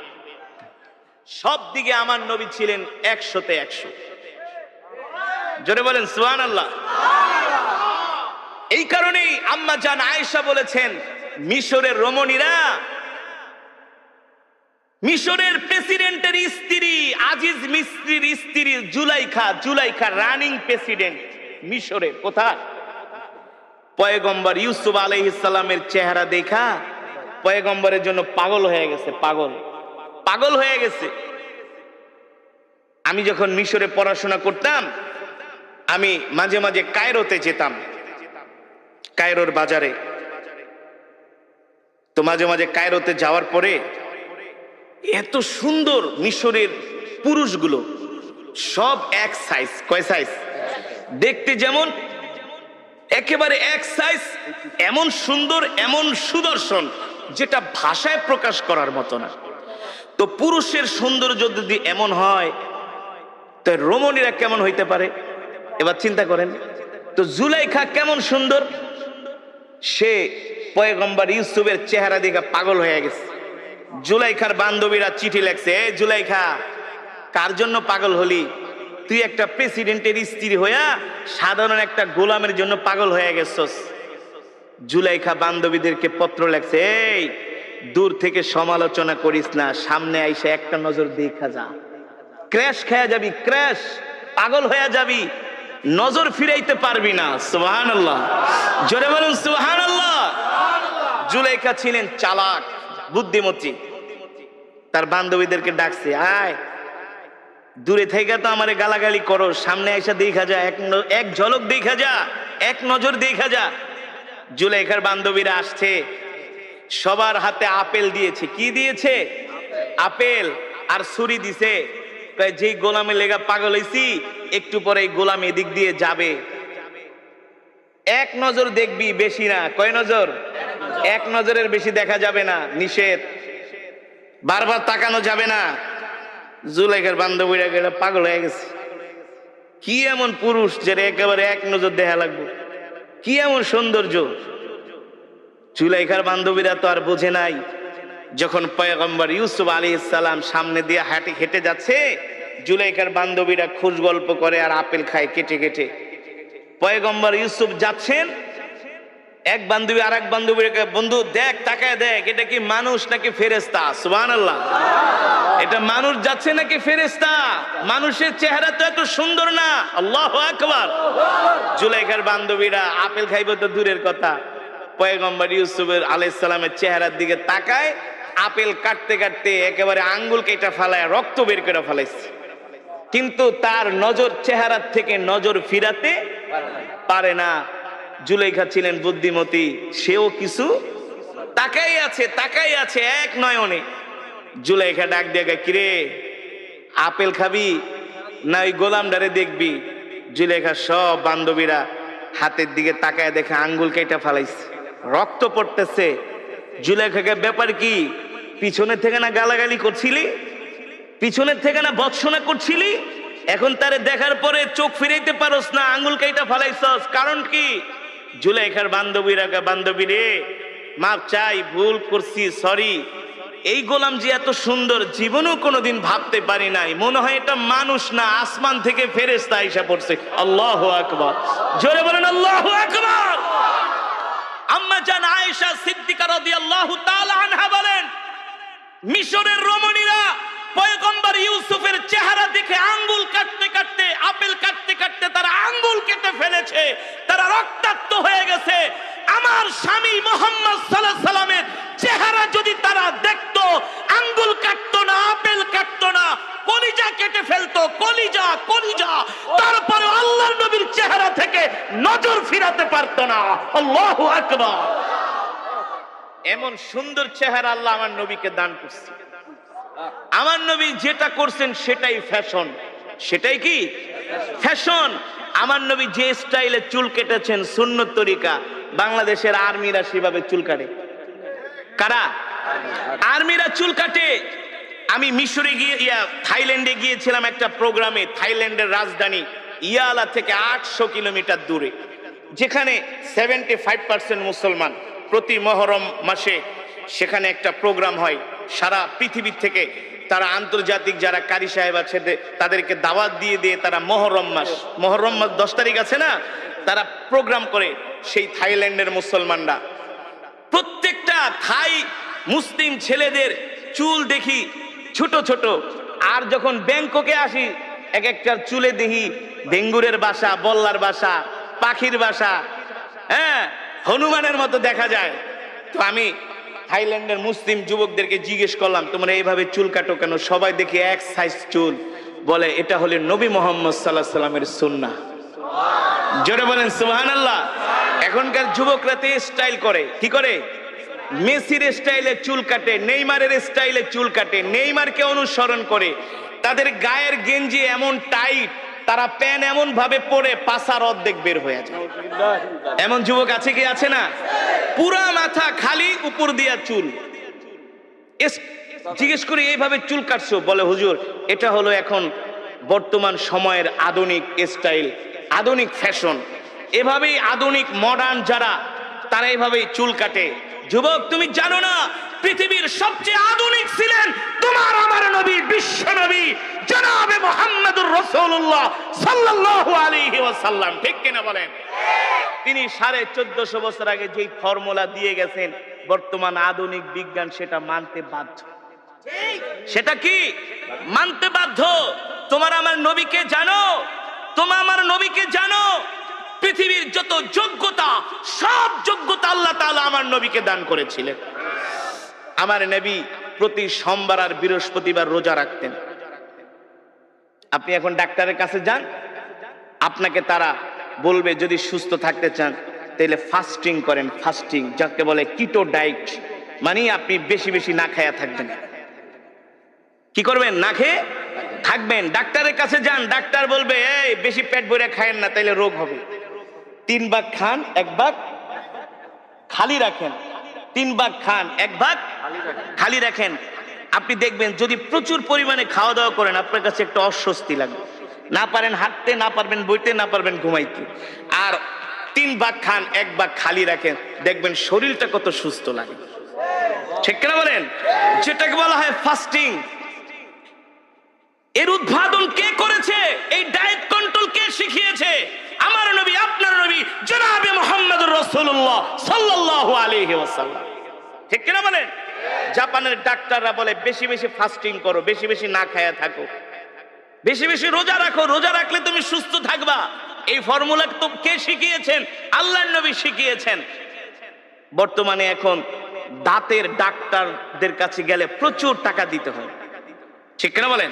সব দিকে আমার নবী ছিলেন 100-তে 100। জোরে বলেন সুবহানাল্লাহ। এই কারণেই আম্মা জান আয়েশা বলেছেন, মিশরের রমণীরা, মিশরের প্রেসিডেন্টের স্ত্রী, আজিজ মিস্ত্রির স্ত্রী জুলাইখা রানিং প্রেসিডেন্ট মিশরে। কোথায়? পয়গম্বর ইউসুফ আলাইহিস সালামের চেহারা দেখা পয়গম্বরের জন্য পাগল হয়ে গেছে, পাগল হয়ে গেছে। আমি যখন মিশরে পড়াশোনা করতাম, আমি মাঝে মাঝে কায়রোতে যেতাম, কায়রোর বাজারে। তো মাঝে মাঝে কায়রোতে যাওয়ার পরে এত সুন্দর মিশরের পুরুষগুলো, সব এক সাইজ। কয় সাইজ? দেখতে যেমন একেবারে এক সাইজ, এমন সুন্দর, এমন সুদর্শন, যেটা ভাষায় প্রকাশ করার মতো না। তো পুরুষের সৌন্দর্য যদি এমন হয়, তো রমণীরা কেমন হইতে পারে? এবার চিন্তা করেন তো, জুলাইখা কেমন সুন্দর। সে পয়গম্বর ইউসুফের চেহারা দেখে পাগল হয়ে গেছে। জুলাইখার বান্ধবীরা চিঠি লেখছে, এ জুলাইখা, কার জন্য পাগল হলি? তুই একটা প্রেসিডেন্টের স্ত্রী হইয়া সাধারণ একটা গোলামের জন্য পাগল হয়ে গেছস। জুলাইখা বান্ধবীদেরকে পত্র লেখছে, এই দূর থেকে সমালোচনা করিস না, সামনে আইসা একটা নজর দেখা যা, ক্র্যাশ খেয়ে যাবি, ক্র্যাশ, পাগল হয়ে যাবি, নজর ফিরাইতে পারবি না। সুবহানাল্লাহ। জোরে বলুন সুবহানাল্লাহ। জুলাইখা ছিলেন চালাক, বুদ্ধিমতী। তার বান্ধবীদেরকে ডাকছে, আয়, দূরে থেকে তো আমারে গালাগালি করো, সামনে এসে দেখা যা, এক ঝলক দেখা যা, এক নজর দেখা যা। জুলাইখার বান্ধবীরা আসছে, সবার হাতে আপেল দিয়েছে। কি দিয়েছে? আপেল আর ছুরি দিছে। যেই গোলামে লেগা পাগল হইছি, একটু পরে এই গোলাম এদিক দিয়ে যাবে, এক নজর দেখবি, বেশি না। কয় নজর? এক নজরের বেশি দেখা যাবে না, নিষেধ। বারবার তাকানো যাবে না। জুলাইখার বান্ধবীরা গেলে পাগল হয়ে গেছে। কি এমন পুরুষ যেটা একেবারে এক নজর দেখা লাগবে? কি এমন সৌন্দর্য? জুলাইখার বান্ধবীরা তো আর বোঝে নাই। যখন পয়গম্বর ইউসুফ আলাইহিস সালাম সামনে দিয়ে হেঁটে যাচ্ছে, জুলাইখার বান্ধবীরা খুশ গল্প করে আর আপেল খায় কেটে কেটে। পয়গম্বর ইউসুফ যাচ্ছেন, এক বান্ধবী আর এক বান্ধবীকে, বন্ধু দেখ, তাকায় দেখ, এটা কি মানুষ নাকি ফেরেশতা? সুবহানাল্লাহ। এটা মানুষ যাচ্ছে নাকি ফেরেশতা? মানুষের চেহারা তো এত সুন্দর না। আল্লাহু আকবার। জুলাইখার বান্ধবীরা আপেল খাইবে তো দূরের কথা, পয়গম্বর ইউসুফ আলাইহিস সালামের চেহারার দিকে তাকায়, আপেল কাটতে কাটতে একেবারে আঙ্গুল কেটে ফেলায় রক্ত বের করে ফেলাইছে। কিন্তু তার নজর চেহারার থেকে নজর ফিরাতে পারে না। জুলাইখা ছিলেন বুদ্ধিমতী, সেও কিছু তাকাই আছে এক নয়নে। জুলাইখা ডাক দিয়ে, কিরে, আপেল খাবি না ওই গোলামডারে দেখবি? জুলাইখা সব বান্ধবীরা হাতের দিকে তাকায় দেখে আঙ্গুল কেটে ফেলাইছে, রক্ত পড়তেছে। জুলাইখাকে, ব্যাপার কি? পিছনে থেকে না গালাগালি করছিলি, পিছনের থেকে না ভৎসনা করছিলি, এখন তারে দেখার পরে চোখ ফিরাইতে পারস না, আঙ্গুল কেটে ফেলাইছস, কারণ কি? জুলাইখার বান্ধবীরা, বান্ধবী রে, মাপ চাই, ভুল করছি, সরি। এই গোলাম যে এত সুন্দর জীবনেও কোনোদিন ভাবতে পারি নাই, মনে হয় এটা মানুষ না, আসমান থেকে ফেরেশতা আইসা পড়ছে। আল্লাহু আকবার। জোরে বলেন আল্লাহু আকবার। আম্মা জান আয়েশা সিদ্দিকা রাদিয়াল্লাহু তাআলা আনহা বলেন, মিশরের রমণীরা পয়গম্বর ইউসুফের চেহারা দেখে আঙ্গুল কাটতে কাটতে, আপেল কাটতে কাটতে তারা আঙ্গুল কেটে ফেলেছে, তারা রক্তাক্ত হয়ে গেছে। আমার স্বামী মুহাম্মদ সাল্লাল্লাহু আলাইহি সাল্লামের চেহারা যদি তারা দেখতো, আঙ্গুল কাটতো না, আপেল কাটতো না, কলিজা কেটে ফেলতো, কলিজা। তারপরে আল্লাহর নবীর চেহারা থেকে নজর ফিরাতে পারতো না। আল্লাহু আকবার। এমন সুন্দর চেহারা আল্লাহ আমার নবীকে দান করছে। আমার নবী যেটা করছেন সেটাই ফ্যাশন। সেটাই কি ফ্যাশন। আমার নবী যে স্টাইলে চুল কেটেছেন সুন্নত তরিকা, বাংলাদেশের আর্মিরা সেভাবে চুল কাটে। কারা? আর্মিরা চুল কাটে। আমি মিশরে গিয়ে থাইল্যান্ডে গিয়েছিলাম একটা প্রোগ্রামে। থাইল্যান্ডের রাজধানী ইয়ালা থেকে 800 কিলোমিটার দূরে, যেখানে 75% মুসলমান। প্রতি মহরম মাসে সেখানে একটা প্রোগ্রাম হয়। সারা পৃথিবী থেকে তারা আন্তর্জাতিক যারা কারি সাহেব আছে তাদেরকে দাওয়াত দিয়ে দিয়ে তারা মহরম মাস 10 তারিখ আছে না, তারা প্রোগ্রাম করে। সেই থাইল্যান্ডের মুসলমানরা প্রত্যেকটা থাই মুসলিম ছেলেদের চুল দেখি ছোট ছোট। আর যখন ব্যাংককে আসি এক একটার চুলে দেখি ডেঙ্গুরের বাসা, বল্লার বাসা, পাখির বাসা, হ্যাঁ, হনুমানের মতো দেখা যায়। তো আমি থাইল্যান্ডের মুসলিম যুবকদেরকে জিজ্ঞেস করলাম, তোমরা এইভাবে চুল কাটো কেন? সবাই দেখি এক সাইজ চুল। বলে এটা হলো নবী মুহাম্মদ সাল্লাল্লাহু আলাইহি ওয়াসাল্লামের সুন্নাহ। জোরে বলেন সুবহানাল্লাহ। এখনকার যুবকরা তো স্টাইল করে, কি করে? মেসির স্টাইলে চুল কাটে, নেইমারের স্টাইলে চুল কাটে, নেইমারকে অনুসরণ করে। তাদের গায়ের গেঞ্জি এমন টাইট, তারা প্যান এমন ভাবে পরে পাছার অর্ধেক বের হয়ে যায়। এমন যুবক আছে কি আছে না? পুরা মাথা খালি, উপর দিয়া চুল। জিজ্ঞেস করি এইভাবে চুল কাটছো? বলে হুজুর এটা হলো এখন বর্তমান সময়ের আধুনিক স্টাইল, আধুনিক ফ্যাশন। এভাবেই আধুনিক মডার্ন যারা, তারা এইভাবেই চুল কাটে। যুবক তুমি জানো না পৃথিবীর সবচেয়ে আধুনিক ছিলেন তোমার আমার নবী, বিশ্ব নবী জনাবে মুহাম্মদুর রাসূলুল্লাহ সাল্লাল্লাহু আলাইহি ওয়াসাল্লাম। ঠিক কিনা বলেন? তিনি 1450 বছর আগে যেই ফর্মুলা দিয়ে গেছেন, বর্তমান আধুনিক বিজ্ঞান সেটা মানতে বাধ্য। সেটা কি? মানতে বাধ্য। তোমার আমার নবীকে জানো, তোমার আমার নবীকে জানো। পৃথিবীর যত যোগ্যতা, সব যোগ্যতা আল্লাহ তাআলা আমার নবীকে দান করেছিলেন। আমার নবী প্রতি সোমবার আর বৃহস্পতিবার রোজা রাখতেন। আপনি এখন ডাক্তারের কাছে যান, আপনাকে তারা বলবে যদি সুস্থ থাকতে চান তাহলে ফাস্টিং করেন। ফাস্টিং যাকে বলে কিটো ডায়েট, মানে আপনি বেশি বেশি না খায়া থাকবেন। কি করবেন? না খেয়ে থাকবেন। ডাক্তারের কাছে যান, ডাক্তার বলবে এই বেশি পেট ভরে খায়েন না, তাইলে রোগ হবে। 3 ভাগ খান, 1 ভাগ খালি রাখেন। 3 ভাগ খান, 1 ভাগ খালি রাখেন। আপনি দেখবেন যদি প্রচুর পরিমাণে খাওয়া দাওয়া করেন, আপনার কাছে একটা অস্বস্তি লাগবে। না পারেন হাঁটতে, না পারবেন বইতে, না পারবেন ঘুমাইতে। আর 3 ভাগ খান, 1 ভাগ খালি রাখেন, দেখবেন শরীরটা কত সুস্থ লাগে। ঠিক কিনা বলেন? যেটাকে বলা হয় ফাস্টিং। এর উদ্ভাবন কে করেছে? এই ডায়েট কন্ট্রোল কে শিখিয়েছে? আমার নবী, আপনার নবী জনাবে মুহাম্মদুর রাসূলুল্লাহ সাল্লাল্লাহু আলাইহি ওয়াসাল্লাম। ঠিক কিনা বলেন? জাপানের ডাক্তাররা বলে বেশি বেশি ফাস্টিং করো, বেশি বেশি না খায়া থাকো, বেশি বেশি রোজা রাখো, রোজা রাখলে তুমি সুস্থ থাকবা। এই ফর্মুলা তো কে শিখিয়েছেন? আল্লাহর নবী শিখিয়েছেন। বর্তমানে এখন দাঁতের ডাক্তারদের কাছে গেলে প্রচুর টাকা দিতে হয়। ঠিক কিনা বলেন?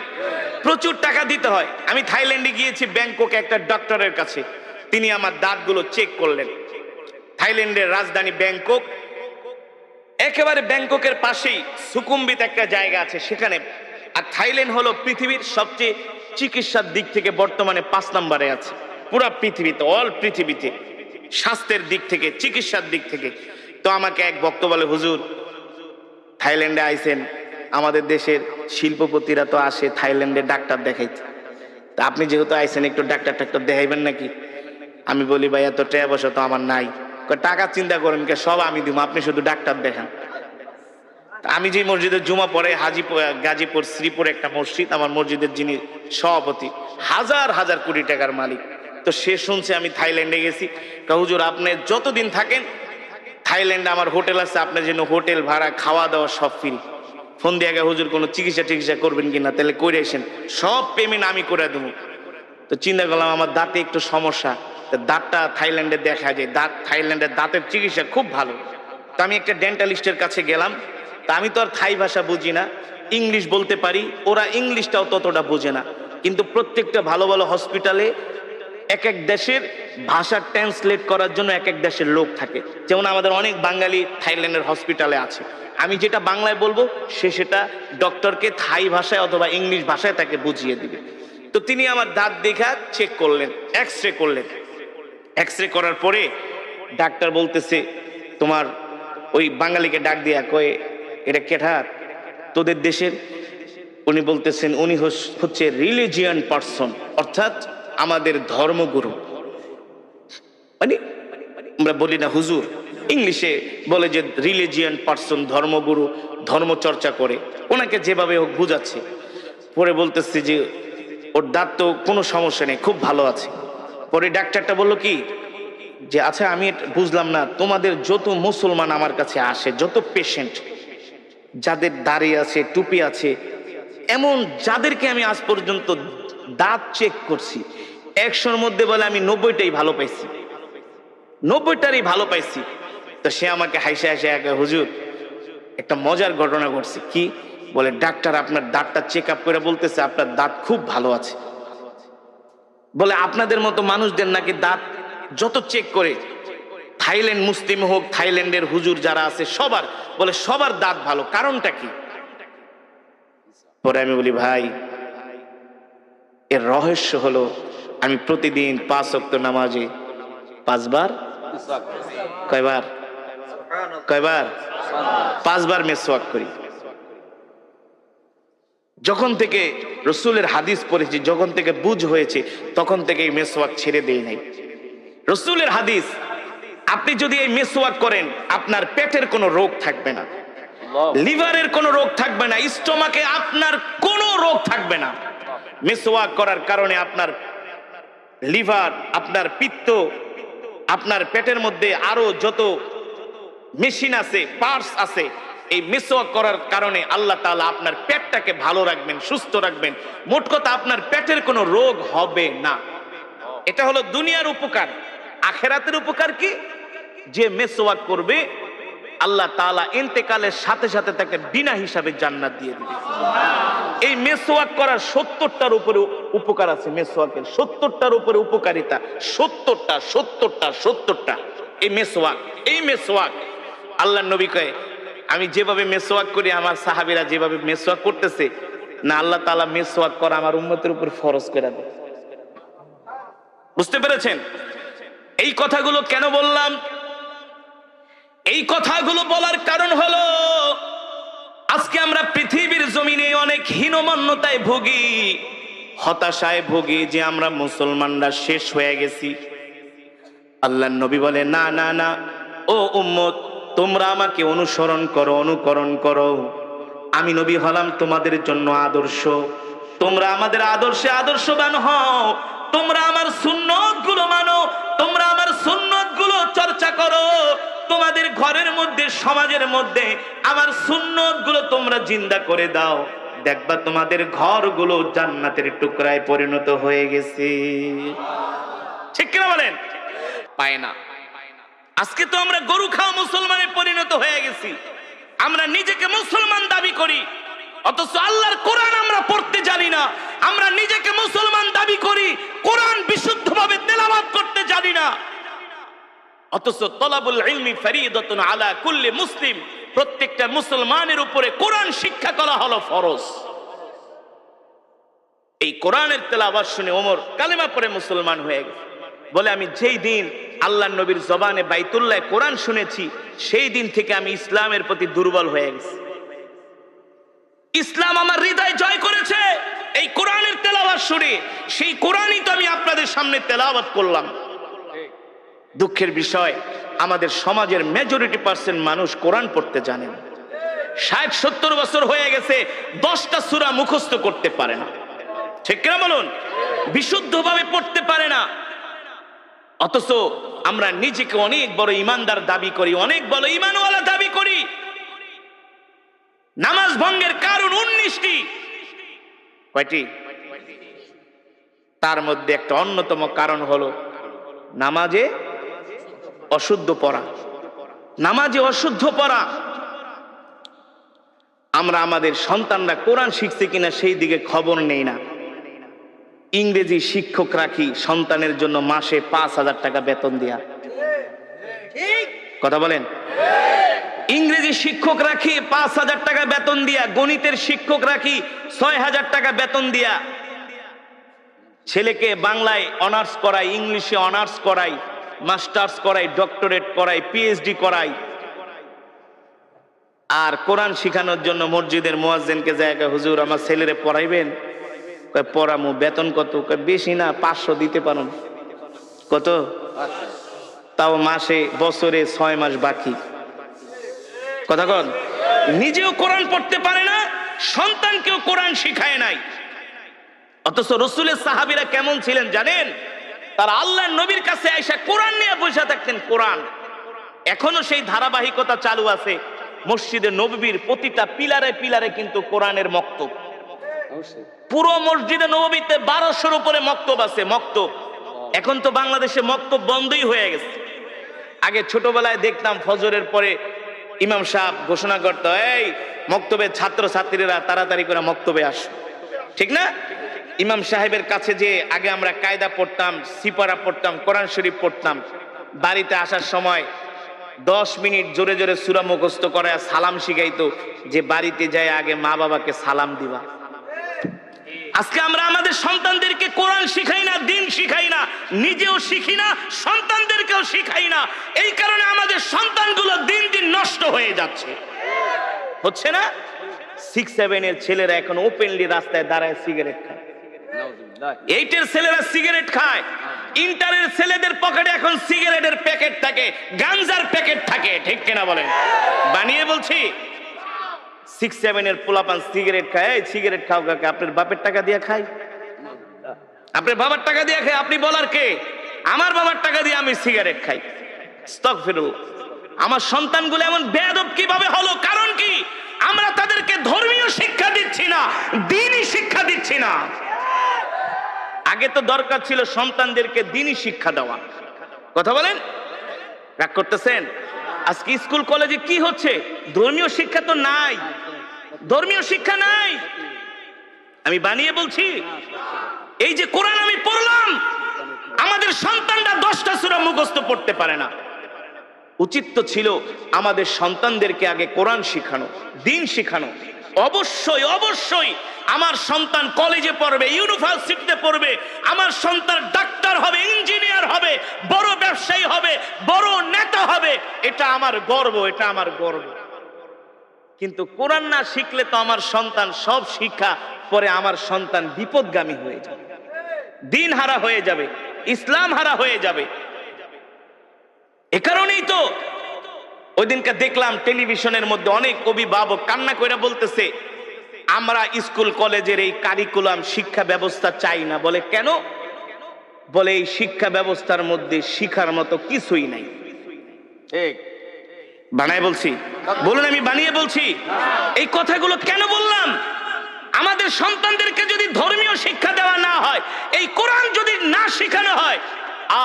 প্রচুর টাকা দিতে হয়। আমি থাইল্যান্ডে গিয়েছি, ব্যাংককে একটা ডক্টরের কাছে। তিনি আমার দাঁতগুলো চেক করলেন। থাইল্যান্ডের রাজধানী ব্যাংকক, একেবারে ব্যাংককের পাশেই সুকুম্বিত একটা জায়গা আছে সেখানে। আর থাইল্যান্ড হলো পৃথিবীর সবচেয়ে চিকিৎসার দিক থেকে বর্তমানে 5 নম্বরে আছে পুরা পৃথিবীতে, অল পৃথিবীতে, স্বাস্থ্যের দিক থেকে, চিকিৎসার দিক থেকে। তো আমাকে এক ভক্ত বলে, হুজুর থাইল্যান্ডে আইছেন, আমাদের দেশের শিল্পপতিরা তো আসে থাইল্যান্ডে ডাক্তার দেখাইতে, তা আপনি যেহেতু আইছেন একটু ডাক্তার দেখাইবেন নাকি? আমি বলি ভাই এত টাকা পয়সা তো আমার নাই। টাকা চিন্তা করেন কে, সব আমি দিব, আপনি শুধু ডাক্তার দেখান। আমি যে মসজিদের জুমা পড়ে গাজীপুর শ্রীপুর একটা মসজিদ, আমার মসজিদের যিনি সভাপতি হাজার হাজার কোটি টাকার মালিক, তো সে শুনছে আমি থাইল্যান্ডে গেছি। হুজুর আপনি যতদিন থাকেন থাইল্যান্ডে আমার হোটেল আছে, আপনার জন্য হোটেল ভাড়া, খাওয়া দাওয়া সব ফ্রি। ফোন দিয়ে আগে হুজুর কোনো চিকিৎসা করবেন কিনা, তাহলে করে আসেন, সব পেমেন্ট আমি করে দেবো। তো চিন্তা করলাম আমার দাঁতে একটু সমস্যা, দাঁতটা থাইল্যান্ডে দেখা যায়, থাইল্যান্ডের দাঁতের চিকিৎসা খুব ভালো। তো আমি একটা ডেন্টালিস্টের কাছে গেলাম। তা আমি তো আর থাই ভাষা বুঝি না, ইংলিশ বলতে পারি, ওরা ইংলিশটাও ততটা বোঝে না। কিন্তু প্রত্যেকটা ভালো ভালো হসপিটালে এক এক দেশের ভাষা ট্রান্সলেট করার জন্য এক এক দেশের লোক থাকে। যেমন আমাদের অনেক বাঙালি থাইল্যান্ডের হসপিটালে আছে, আমি যেটা বাংলায় বলবো সে সেটা ডক্টরকে থাই ভাষায় অথবা ইংলিশ ভাষায় তাকে বুঝিয়ে দিবে। তো তিনি আমার দাঁত দেখা চেক করলেন, এক্স রে করলেন। এক্স রে করার পরে ডাক্তার বলতেছে, তোমার ওই বাঙালিকে ডাক দিয়া কয়ে, এটা কেঠার তোদের দেশের? উনি বলতেছেন উনি হচ্ছে রিলিজিয়ান পার্সন, অর্থাৎ আমাদের ধর্মগুরু। মানে আমরা বলি না হুজুর, ইংলিশে বলে যে রিলিজিয়ান পার্সন, ধর্মগুরু, ধর্ম চর্চা করে, ওনাকে যেভাবে হোক বুঝাচ্ছে। পরে বলতেছে যে ওর দাঁত তো কোনো সমস্যা নেই, খুব ভালো আছে। পরে ডাক্তারটা বললো কি যে আচ্ছা আমি বুঝলাম না, তোমাদের যত মুসলমান আমার কাছে আসে, যত পেশেন্ট যাদের দাড়ি আছে, টুপি আছে, এমন যাদেরকে আমি আজ পর্যন্ত দাঁত চেক করছি, 100-র মধ্যে বলে আমি 90টাই ভালো পাইছি, 90টারই ভালো পাইছি। তো সে আমাকে হাসে হাসে একা, হুজুর একটা মজার ঘটনা ঘটছে। কি বলে, ডাক্তার আপনার দাঁতটা চেক আপ করে বলতেছে আপনার দাঁত খুব ভালো আছে। বলে আপনাদের মতো মানুষদের নাকি দাঁত যত চেক করে, থাইল্যান্ড মুসলিম হোক, থাইল্যান্ডের হুজুর যারা আছে সবার, বলে সবার দাঁত ভালো, কারণটা কি? পরে আমি বলি ভাই, এর রহস্য হলো আমি প্রতিদিন 5 ওয়াক্ত নামাজে 5 বার, কয়বার 5 বার মেসওয়াক করি। যখন থেকে রসুলের হাদিস পড়েছি, যখন থেকে বুঝ হয়েছে, তখন থেকে এই মেসওয়াক ছেড়ে দেই নাই। রসুলের হাদিস, আপনি যদি এই মেসওয়াক করেন আপনার পেটের কোনো রোগ থাকবে না, লিভারের কোনো রোগ থাকবে না, স্টোমাকে আপনার কোনো রোগ থাকবে না। মেসওয়াক করার কারণে আপনার লিভার, আপনার পিত্ত, আপনার পেটের মধ্যে আরো যত মেশিন আছে, পার্টস আছে, এই মেসওয়াক করার কারণে আল্লাহ তাআলা আপনার পেটটাকে ভালো রাখবেন, সুস্থ রাখবেন। মোট কথা আপনার পেটের কোনো রোগ হবে না। এটা হলো দুনিয়ার উপকার। আখিরাতের উপকার কি? যে মেসওয়াক করবে আল্লাহ তাআলা ইন্তেকালের সাথে সাথে তাকে বিনা হিসাবে জান্নাত দিয়ে দিবে। এই মেসওয়াক করার 70টার উপরে উপকার আছে। মেসওয়াকের 70টার উপরে উপকারিতা, 70টা এই মেসওয়াক আল্লাহর নবী কয়, আমি যেভাবে মেসওয়াক করি, আমার সাহাবীরা যেভাবে মেসওয়াক করতেছে না, আল্লাহ তাআলা মেসওয়াক করা আমার উম্মতের উপর ফরজ করে দেয়। বুঝতে পেরেছেন? এই কথাগুলো কেন বললাম? এই কথাগুলো বলার কারণ হলো আজকে আমরা পৃথিবীর জমিনে অনেক হীনমন্যতায় ভুগি, হতাশায় ভুগি যে আমরা মুসলমানরা শেষ হয়ে গেছি। আল্লাহর নবী বলে, না না না, ও উম্মত, তোমরা আমাকে অনুকরণ করো। আমি নবী হলাম তোমাদের জন্য আদর্শ, তোমরা আমাদের আদর্শে আদর্শবান হও। তোমরা আমার সুন্নতগুলো মানো, তোমরা আমার সুন্নতগুলো চর্চা করো। তোমাদের ঘরের মধ্যে, সমাজের মধ্যে আমার সুন্নতগুলো তোমরা জিন্দা করে দাও। দেখবা তোমাদের ঘরগুলো জান্নাতের টুকরায় পরিণত হয়ে গেছে। ঠিক কিনা বলেন? পায় না। আজকে তো আমরা গরু খাওয়া মুসলমানে পরিণত হয়ে গেছি। আমরা নিজেকে মুসলমান দাবি করি, অথচ আল্লাহর কোরআন আমরা পড়তে জানি না। আমরা নিজেকে মুসলমান দাবি করি, কোরআন বিশুদ্ধভাবে তেলাওয়াত করতে জানি না। অথচ তলাবুল ইলমি ফরিদাতুন আলা কুল্লি মুসলিম, প্রত্যেকটা মুসলমানের উপরে কোরআন শিক্ষা করা হলো ফরজ। এই কোরআনের তেলাওয়াত শুনে ওমর কালেমা পড়ে মুসলমান হয়ে গেছে। বলে, আমি যেই দিন আল্লাহর নবীর জবানে বাইতুল্লাহ কোরআন শুনেছি, সেই দিন থেকে আমি ইসলামের প্রতি দুর্বল হয়ে গেছি। ইসলাম আমার হৃদয় জয় করেছে এই কোরআনের তেলাওয়াত শুনে। সেই কোরআনই তো আমি আপনাদের সামনে তেলাওয়াত করলাম। দুঃখের বিষয়, আমাদের সমাজের মেজরিটি পার্সেন্ট মানুষ কোরআন পড়তে জানে না। 60-70 বছর হয়ে গেছে, 10টা সূরা মুখস্থ করতে পারে না। ঠিক কিনা বলুন? বিশুদ্ধভাবে পড়তে পারে না। অথচ আমরা নিজেকে অনেক বড় ইমানদার দাবি করি, অনেক বড় ইমানওয়ালা দাবি করি। নামাজ ভঙ্গের কারণ 19টি। কয়টি? তার মধ্যে একটা অন্যতম কারণ হলো নামাজে অশুদ্ধ পড়া। নামাজে অশুদ্ধ পড়া। আমরা আমাদের সন্তানরা কোরআন শিখছে কিনা সেই দিকে খবর নেই না। ইংরেজি শিক্ষক রাখি সন্তানের জন্য মাসে 5,000 টাকা বেতন দিয়া। কথা বলেন। ইংরেজি শিক্ষক রাখি 5,000 টাকা বেতন দিয়া, গণিতের শিক্ষক রাখি 6,000 টাকা বেতন দিয়া, ছেলেকে বাংলায় অনার্স করাই, ইংলিশে অনার্স করাই, মাস্টার্স করাই, ডক্টরেট করাই, পিএইচডি করাই। আর কোরআন শিখানোর জন্য মসজিদের মুয়াজ্জিনকে জায়গা, হুজুর আমার ছেলেরে পড়াইবেন? কয় পড়ামু। বেতন কত? কয় বেশি না, 500 দিতে পারেন। কত? তাও মাসে, বছরে 6 মাস বাকি। কথা কন। নিজেও কোরআন পড়তে পারে না, সন্তানকেও কোরআন শিখায় নাই। অথচ রাসূলের সাহাবীরা কেমন ছিলেন জানেন? তারা আল্লাহর নবীর কাছে আয়েশা কোরআন নিয়ে বসে থাকতেন। কোরআন এখনো সেই ধারাবাহিকতা চালু আছে। মসজিদে নববীর প্রতিটা পিলারে পিলারে কিন্তু কোরআনের মক্তব। পুরো মসজিদে নববীতে 1200-এর উপরে মক্তব আছে। মক্তব এখন তো বাংলাদেশে মক্তব বন্ধই হয়ে গেছে। আগে ছোটবেলায় দেখতাম ফজরের পরে ইমাম সাহেব ঘোষণা করতো, এই মক্তবের ছাত্র ছাত্রীরা তাড়াতাড়ি করে মক্তবে আসো। ঠিক না? ইমাম সাহেবের কাছে যে আগে আমরা কায়দা পড়তাম, সিপারা পড়তাম, কোরআন শরীফ পড়তাম। বাড়িতে আসার সময় 10 মিনিট জোরে জোরে সূরা মুখস্থ করে সালাম শিখাইতো, যে বাড়িতে যায় আগে মা বাবাকে সালাম দিবা। আজকে আমরা আমাদের সন্তানদেরকে কোরআন শিখাই না, দিন শিখাই না, নিজেও শিখি না, সন্তানদেরকেও শিখাই না। এই কারণে আমাদের সন্তানগুলো দিন দিন নষ্ট হয়ে যাচ্ছে। হচ্ছে না? 6-7 এর ছেলেরা এখন ওপেনলি রাস্তায় দাঁড়ায় সিগারেট খায়। 8 এর ছেলেরা সিগারেট খায়। ইন্টারের ছেলেদের পকেটে এখন সিগারেটের প্যাকেট থাকে, গাঞ্জার প্যাকেট থাকে। ঠিক কিনা বলেন? বানিয়ে বলছি। 6-7 এর পোলাপান সিগারেট খায়। এই সিগারেট খাও কাকে? আপনার বাপের টাকা দিয়ে খাই? আপনার বাবার টাকা দিয়ে খাই? আপনি বলার কে? আমার বাবার টাকা দিয়ে আমি সিগারেট খাই। আস্তাগফিরুল্লাহ। আমার সন্তানগুলো এমন বেয়াদব কিভাবে হলো? কারণ কি? আমরা তাদেরকে ধর্মীয় শিক্ষা দিচ্ছি না, দ্বীনি শিক্ষা দিচ্ছি না। আগে তো দরকার ছিল সন্তানদেরকে দ্বীনি শিক্ষা দেওয়া। কথা বলেন? রাগ করতেছেন? আজকে স্কুল কলেজে কি হচ্ছে? ধর্মীয় শিক্ষা তো নাই, ধর্মীয় শিক্ষা নাই। আমি বানিয়ে বলছি। এই যে কোরআন আমি পড়লাম, আমাদের সন্তানরা 10টা সূরা মুখস্থ পড়তে পারে না। উচিত তো ছিল আমাদের সন্তানদেরকে আগে কোরআন শিখানো, দ্বীন শিখানো। অবশ্যই অবশ্যই আমার সন্তান কলেজে পড়বে, ইউনিভার্সিটিতে পড়বে, আমার সন্তান ডাক্তার হবে, ইঞ্জিনিয়ার হবে, বড় ব্যবসায়ী হবে, বড় নেতা হবে। এটা আমার গর্ব, এটা আমার গর্ব। কিন্তু কোরআন না শিখলে তো আমার সন্তান সব শিক্ষা পরে আমার সন্তান বিপদগামী হয়ে যাবে, দ্বীন হারা হয়ে যাবে, ইসলাম হারা হয়ে যাবে। এ কারণেই তো ওই দিনকে দেখলাম টেলিভিশনের মধ্যে অনেক অভিভাবক কান্না করে বলতেছে, আমরা স্কুল কলেজের এই কারিকুলাম শিক্ষা ব্যবস্থা চাই না। বলে কেন? বলে এই শিক্ষা ব্যবস্থার মধ্যে শিখার মতো কিছুই নাই। ঠিক বানায় বলছি? বলুন আমি বানিয়ে বলছি? এই কথাগুলো কেন বললাম? আমাদের সন্তানদেরকে যদি ধর্মীয় শিক্ষা দেওয়া না হয়, এই কোরআন যদি না শেখানো হয়,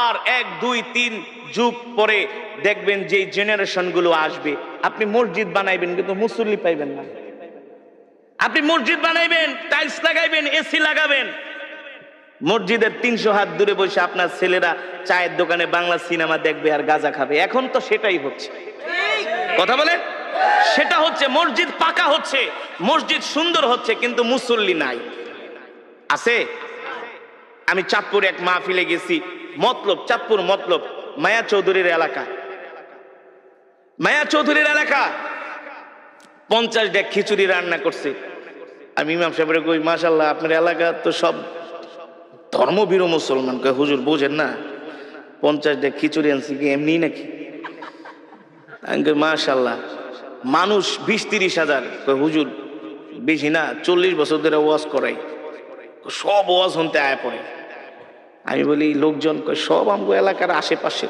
আর 1, 2, 3 যুগ পরে দেখবেন যে জেনারেশন গুলো আসবে, আপনি মসজিদ বানাইবেন কিন্তু মুসল্লি পাইবেন না। আপনি মসজিদ বানাইবেন, টাইলস লাগাইবেন, এসি লাগাবেন, মসজিদের 300 হাত দূরে বসে আপনার ছেলেরা চায়ের দোকানে বাংলা সিনেমা দেখবে আর গাঁজা খাবে। এখন তো সেটাই হচ্ছে। কথা বলেন? সেটা হচ্ছে। মসজিদ পাকা হচ্ছে, মসজিদ সুন্দর হচ্ছে, কিন্তু মুসল্লি নাই। আছে? আমি চাঁদপুর এক মাহফিলে গেছি, মতলব, চাঁদপুর মতলব, মায়া চৌধুরীর এলাকা। মায়া চৌধুরীর এলাকা 50 ডেক খিচুড়ি রান্না করছে। আমি ইমাম সাহেবের কই, মাশাআল্লাহ আপনার এলাকা তো সব ধর্মবীর মুসলমান। কয় হুজুর বুঝেন না, 50 ডেক খিচুড়ি আনছি কি এমনি নাকি? আমি কই মাশাআল্লাহ। মানুষ 20-30 হাজার। কয় হুজুর বেশি না, 40 বছর ধরে ওয়াজ করাই, সব ওয়াজ শুনতে আয়া পড়ে। আমি বলি লোকজন? কয় সব আমগো এলাকার আশেপাশে,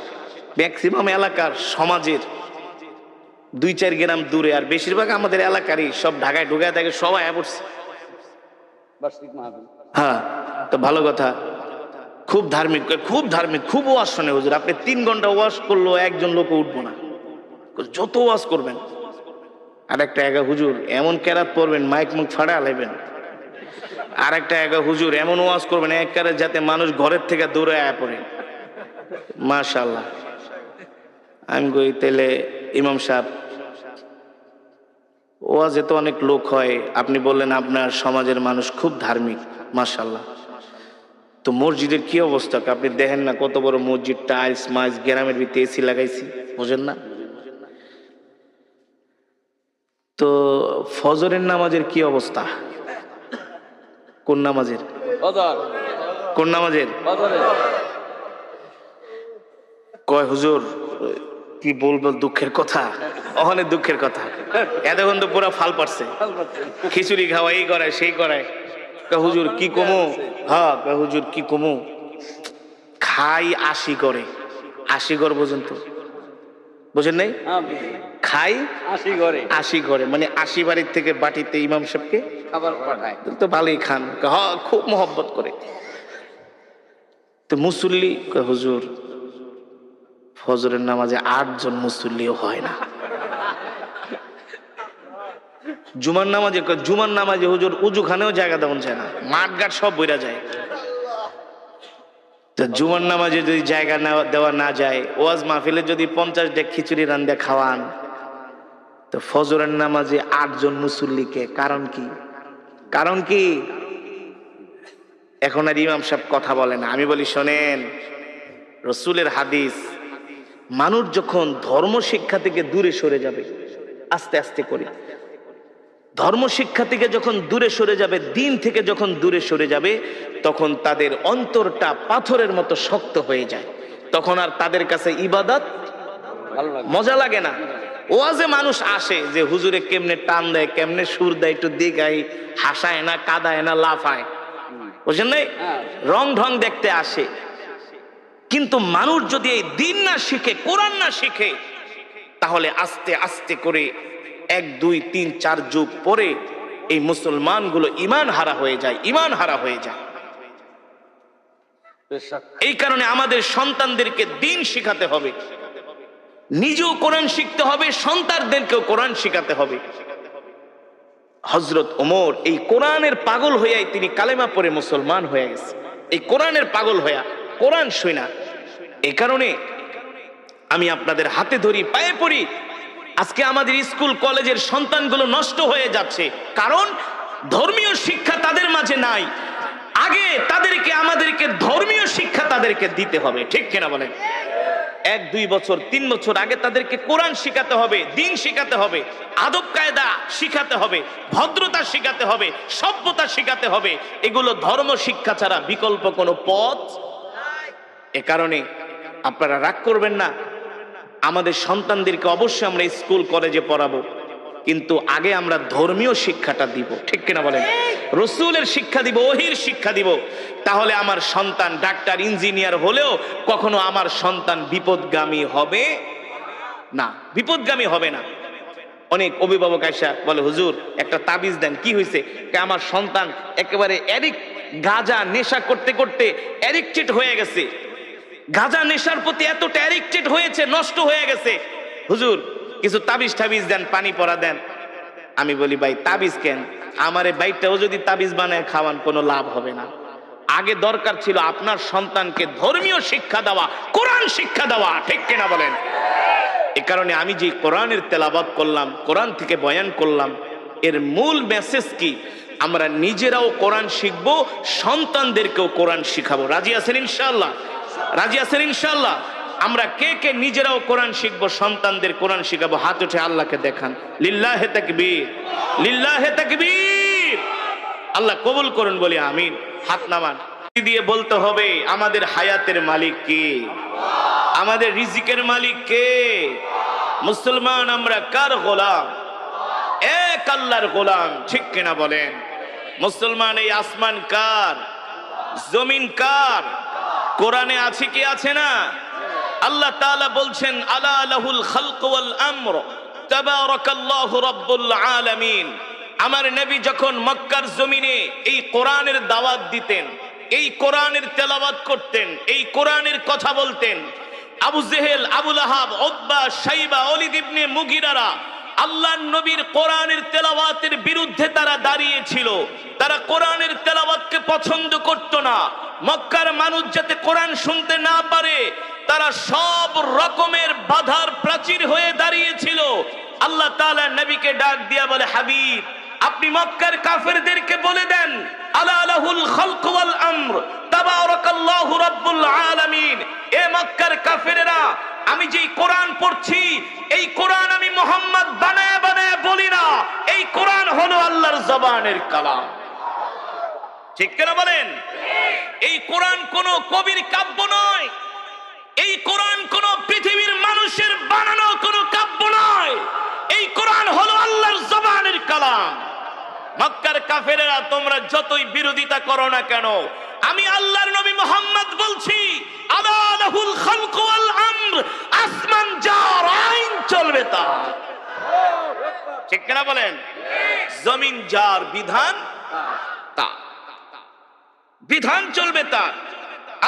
ম্যাক্সিমাম এলাকার সমাজের 2-4 গ্রাম দূরে, আর বেশিরভাগ আমাদের এলাকারই, সব ঢাকায় ঢুকায় থাকে, সবাই আয়া পড়ছে। হ্যাঁ, তো ভালো কথা। খুব ধার্মিক, খুব ধার্মিক, খুব ওয়াজ শোনে হুজুর। আপনি 3 ঘন্টা ওয়াজ করলো একজন লোক উঠবো না, যত ওয়াজ করবেন। আর একটা হুজুর এমন কেরাত পড়বেন, মাইক মুখ ফাড়া লাইবেন, আর একটা হুজুর এমন ওয়াজ করবেন একবারে যাতে মানুষ ঘরের থেকে দূরে আয়া পড়ে। মাশাআল্লাহ। আমি কই তাইলে ইমাম সাহেব ওয়াজে তো অনেক লোক হয়, আপনি বললেন আপনার সমাজের মানুষ খুব ধার্মিক, মাশাআল্লাহ, তো মসজিদের কি অবস্থা? আপনি দেখেন না কত বড় মসজিদ, টাইলস মাইলস, গ্রামের ভিতরে এসি লাগাইছি, বুঝেন না? তো ফজরের নামাজের কি অবস্থা? কোন নামাজের? কোন নামাজের? কয় হুজুর কি বলবো, দুঃখের কথা, অনেক দুঃখের কথা। এতক্ষণ তো পুরা ফাল পারছে, খিচুড়ি খাওয়া, এই করায় সেই করায়। হুজুর কি কমু? হ্যাঁ হুজুর কি কমু, খাই 80 করে, 80 ঘর পর্যন্ত, বুঝেন নাই? খাই 80 ঘরে, মানে 80 বাড়ির থেকে বাটিতে ইমাম সাহেবকে খাবার পাঠায়, তো ভালোই খান। হ্যাঁ খুব মহব্বত করে। তো মুসল্লি হুজুর ফজরের নামাজে 8 জন মুসল্লিও হয় না। জুমার নামাজে হুজুর উজুখানেও জায়গা দেওয়া যায় না, মাঠ ঘাট সব বইরা যায়। তো জুমার নামাজে যদি জায়গা দেওয়া না যায়, ওয়াজ মাহফিলে যদি 50 ডেক খিচুড়ি রান্দা খাওয়ান, তো ফজরের নামাজে 8 জন মুসল্লিকে, কারণ কি? কারণ কি? এখন আর ইমাম সাহেব কথা বলে না। আমি বলি শোনেন, রসুলের হাদিস, মানুষ যখন ধর্ম শিক্ষা থেকে দূরে সরে যাবে, আস্তে আস্তে করে ধর্ম শিক্ষা থেকে যখন দূরে সরে যাবে, দিন থেকে যখন দূরে সরে যাবে, তখন তাদের অন্তরটা পাথরের মতো শক্ত হয়ে যায়। তখন আর তাদের কাছে ইবাদত মজা লাগে না। ওয়াজে মানুষ আসে যে হুজুরে কেমনে টান দেয়, কেমনে সুর দেয়, একটু দিগাই, হাসায় না, কাদায় না, লাফায়, বুঝলেন নাই? রং ঢং দেখতে আসে। কিন্তু মানুষ যদি এই দিন না শিখে, কোরআন না শিখে, তাহলে আস্তে আস্তে করে 1 2 3 4 যুগ পরে এই মুসলমানগুলো ঈমান হারা হয়ে যায়, ঈমান হারা হয়ে যায়। এই কারণে আমাদের সন্তানদেরকে দিন শিখাতে হবে, নিজেও কোরআন শিখতে হবে, সন্তানদেরকেও কোরআন শিখাতে হবে। হযরত ওমর এই কোরআনের পাগল হইয়াই তিনি কালেমা পড়ে মুসলমান হয়ে গেছে, এই কোরআনের পাগল হইয়া, কোরআন শুনা। এই কারণে আমি আপনাদের হাতে ধরি, পায়ে পড়ি। আজকে আমাদের স্কুল কলেজের সন্তানগুলো নষ্ট হয়ে যাচ্ছে, কারণ ধর্মীয় শিক্ষা তাদের মাঝে নাই। আগে আমাদেরকে ধর্মীয় শিক্ষা তাদেরকে দিতে হবে, ঠিক কিনা বলেন? 1 2 বছর 3 বছর আগে তাদেরকে কোরআন শিখাতে হবে, দিন শিখাতে হবে, আদব কায়দা শিখাতে হবে, ভদ্রতা শিখাতে হবে, সভ্যতা শিখাতে হবে। এগুলো ধর্ম শিক্ষা ছাড়া বিকল্প কোনো পথ। এ কারণে আপনারা রাগ করবেন না, আমাদের সন্তানদেরকে অবশ্যই আমরা স্কুল কলেজে পড়াবো, কিন্তু আগে আমরা ধর্মীয় শিক্ষাটা দিব, ঠিক কিনা বলেন? রসুলের শিক্ষা দিব, ওহির শিক্ষা দিব। তাহলে আমার সন্তান ডাক্তার, ইঞ্জিনিয়ার হলেও কখনো আমার সন্তান বিপদগামী হবে না, বিপদগামী হবে না। অনেক অভিভাবক আয়সা বলে, হুজুর একটা তাবিজ দেন। কি হয়েছে? আমার সন্তান একেবারে গাঁজা নেশা করতে করতে অ্যাডিক্টেড হয়ে গেছে, গাঁজা নেশার প্রতি এতটা অ্যাডিক্টেড হয়েছে, নষ্ট হয়ে গেছে। হুজুর কিছু তাবিজ টাবিজ দেন, পানি পড়া দেন। আমি বলি, ভাই তাবিজ কেন? আমারে বাইকটাও যদি তাবিজ বানায় খাওয়ান, কোনো লাভ হবে না। আগে দরকার ছিল আপনার সন্তানকে ধর্মীয় শিক্ষা দেওয়া, কোরআন শিক্ষা দেওয়া, ঠিক কিনা বলেন? এ কারণে আমি যে কোরআনের তেলাওয়াত করলাম, কোরআন থেকে বয়ান করলাম, এর মূল মেসেজ কি? আমরা নিজেরাও কোরআন শিখবো, সন্তানদেরকেও কোরআন শিখাবো। রাজি আছেন ইনশাআল্লাহ? রাজি আছেন ইনশাআল্লাহ? আমরা কে কে নিজেরাও কোরআন শিখবো, সন্তানদের কোরআন শিখাবো? হাত উঠে আল্লাহকে দেখান। লিল্লাহে তাকবীর, লিল্লাহে তাকবীর। আল্লাহ কবুল করুন, বলি আমিন। হাত নামান দিয়ে বলতে হবে, আমাদের হায়াতের মালিক কে? আমাদের রিজিকের মালিক কে? মুসলমান আমরা কার গোলাম? এক আল্লাহর গোলাম, ঠিক কিনা বলেন? মুসলমান এই আসমান কার? জমিন কার? কোরআনে আছে কি আছে না? আল্লাহ তাআলা বলছেন, আলা লাহুল খালক ওয়াল আমর তাবারাকাল্লাহু রাব্বুল আলামিন। আমার নবী যখন মক্কার জমিনে এই কোরআনের দাওয়াত দিতেন, এই কোরআনের তেলাওয়াত করতেন, এই কোরআনের কথা বলতেন, আবু জেহেল, আবু লাহাব, উতবা, শাইবা, ওলীদ ইবনে মুগিরারা আল্লাহর নবীর কোরআনের তেলাওয়াতের বিরুদ্ধে তারা দাঁড়িয়েছিল। তারা কোরআনের তেলাওয়াতকে পছন্দ করত না। মক্কার মানুষ যাতে কোরআন শুনতে না পারে, তারা সব রকমের বাধার প্রাচীর হয়ে দাঁড়িয়েছিল। আল্লাহ তাআলা নবীকে ডাক দিয়া বলে, হাবিব, আপনি মক্কার কাফেরদেরকে বলে দেন, আলা লাহুল খালক ওয়াল আমর তাবারাকাল্লাহু রাব্বুল আলামিন। এ মক্কার কাফেরেরা, আমি যেই কোরআন পড়ছি, এই কোরআন আমি মুহাম্মদ বানায় বানায় বলি না, এই কোরআন হলো আল্লাহর জবানের কালাম। ঠিক কিনা বলেন? এই কোরআন কোনো কবির কাব্য নয়, এই কোরআন কোন পৃথিবীর মানুষের বানানো কোনো কাব্য নয়, এই কোরআন হলো আল্লাহর জবানের কালাম। মক্কার কাফেরেরা, তোমরা যতই বিরোধিতা করো না কেন, আমি আল্লাহর নবী মুহাম্মদ বলছি, আলা লাহুল খালক ওয়াল আমর, আসমান যার, আইন চলবে তার। ঠিক কিনা বলেন? জমিন যার, বিধান তার, বিধান চলবে তার।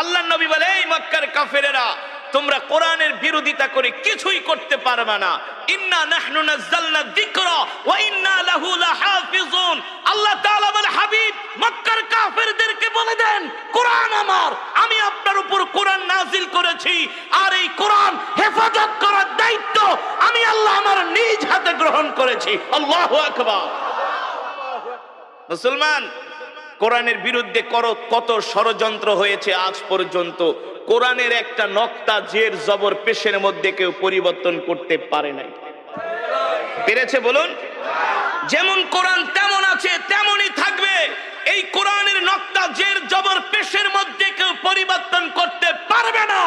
আল্লাহর নবী বলে, এই মক্কার কাফেরেরা, তোমরা কোরআনের বিরোধিতা করে কিছুই করতে পারবে না। ইন্না নাহনু নাযালনা যিকরা ওয়া ইন্না লাহু লাহাফিজুন। আল্লাহ তাআলা বলে, হাবিব, মক্কার কাফেরদেরকে বলে দেন, কোরআন আমার, আমি আপনার উপর কোরআন নাজিল করেছি, আর এই কোরআন হেফাজত করার দায়িত্ব আমি আল্লাহ আমার নিজ হাতে গ্রহণ করেছি। আল্লাহু আকবার। মুসলমান, কোরআনের বিরুদ্ধে কত ষড়যন্ত্র হয়েছে আজ পর্যন্ত। কোরআনের একটা নক্তা জের জবর পেশের মধ্যে কেউ পরিবর্তন করতে পারে নাই। পেরেছে বলুন? যেমন কোরআন তেমন আছে তেমনই থাকবে। এই কোরআনের নক্তা জের জবর পেশের মধ্যে কেউ পরিবর্তন করতে পারবে না।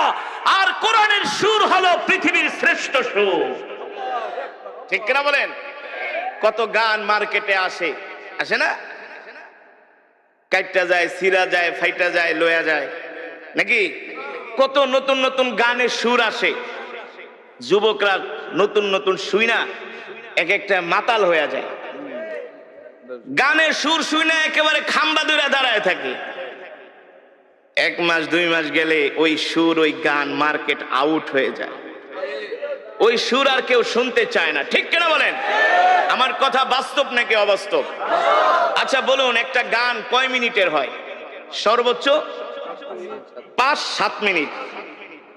আর কোরআনের সুর হলো পৃথিবীর শ্রেষ্ঠ সুর। ঠিক কিনা বলেন? কত গান মার্কেটে আসে না? কাইটা যায়, সিরা যায়, ফাইটা যায়, লয়া যায়, নাকি? কত নতুন নতুন গানের সুর আসে। যুবকরা নতুন নতুন শুই না এক একটা মাতাল হয়ে যায়। গানের সুর শুই না একেবারে খাম্বা ধরে দাঁড়ায় থাকে। 1 মাস 2 মাস গেলে ওই সুর, ওই গান মার্কেট আউট হয়ে যায়। ওই সুর আর কেউ শুনতে চায় না। ঠিক কিনা বলেন? আমার কথা বাস্তব নাকি অবাস্তব? আচ্ছা বলুন, একটা গান কয় মিনিটের হয়? সর্বোচ্চ 5-7 মিনিট।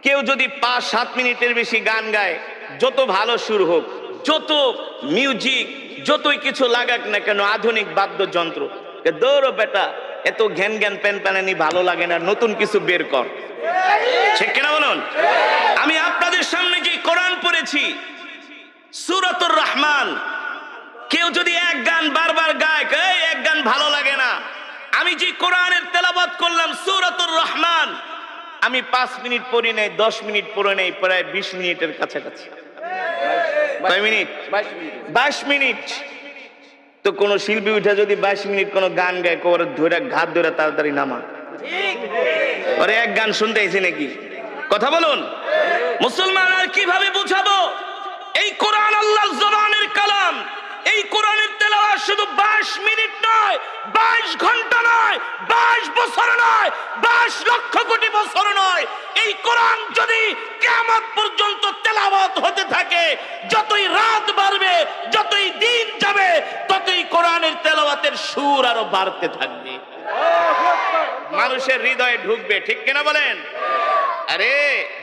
কেউ যদি 5-7 মিনিটের বেশি গান গায়, যত ভালো সুর হোক, যত মিউজিক, যতই কিছু লাগাক না কেন, আধুনিক বাদ্যযন্ত্র, দৌড়ো বেটা, এত ঘ্যান ঘ্যান প্যান প্যানানি ভালো লাগে না, নতুন কিছু বের কর। ঠিক কিনা বলুন? আমি আপনাদের সামনে যে কোরআন পড়েছি, সূরাতুর রহমান, কেউ যদি এক গান বারবার গায়, এই এক গান ভালো লাগে না। আমি যে কোরআনের তেলাওয়াত করলাম সূরাতুর রহমান, আমি 5 মিনিট পড়ি নাই, 10 মিনিট পড়ে নেই, প্রায় 20 মিনিটের কাছাকাছি। কয় মিনিট? 22 মিনিট। তো কোন শিল্পী উঠে যদি 22 মিনিট কোন গান গায়, কোর ধরে ঘাত ধরে তাড়াতাড়ি নামা, আরে এক গান শুনতে আইছে নাকি? কথা বলুন। মুসলমান, আর কিভাবে বুঝাবো? এই কোরআন আল্লাহর জবানের কালাম। এই কোরআনের তেলাওয়াত শুধু 22 মিনিট নয়, 22 ঘন্টা নয়, 22 বছর নয়, 22 লক্ষ কোটি বছর নয়। এই কোরআন যদি কিয়ামত পর্যন্ত তেলাওয়াত হতে থাকে, যতই রাত বাড়বে, যতই দিন যাবে, ততই কোরআনের তেলাওয়াতের সুর আরো বাড়তে থাকবে, মানুষের হৃদয়ে ঢুকবে। ঠিক কিনা বলেন? আরে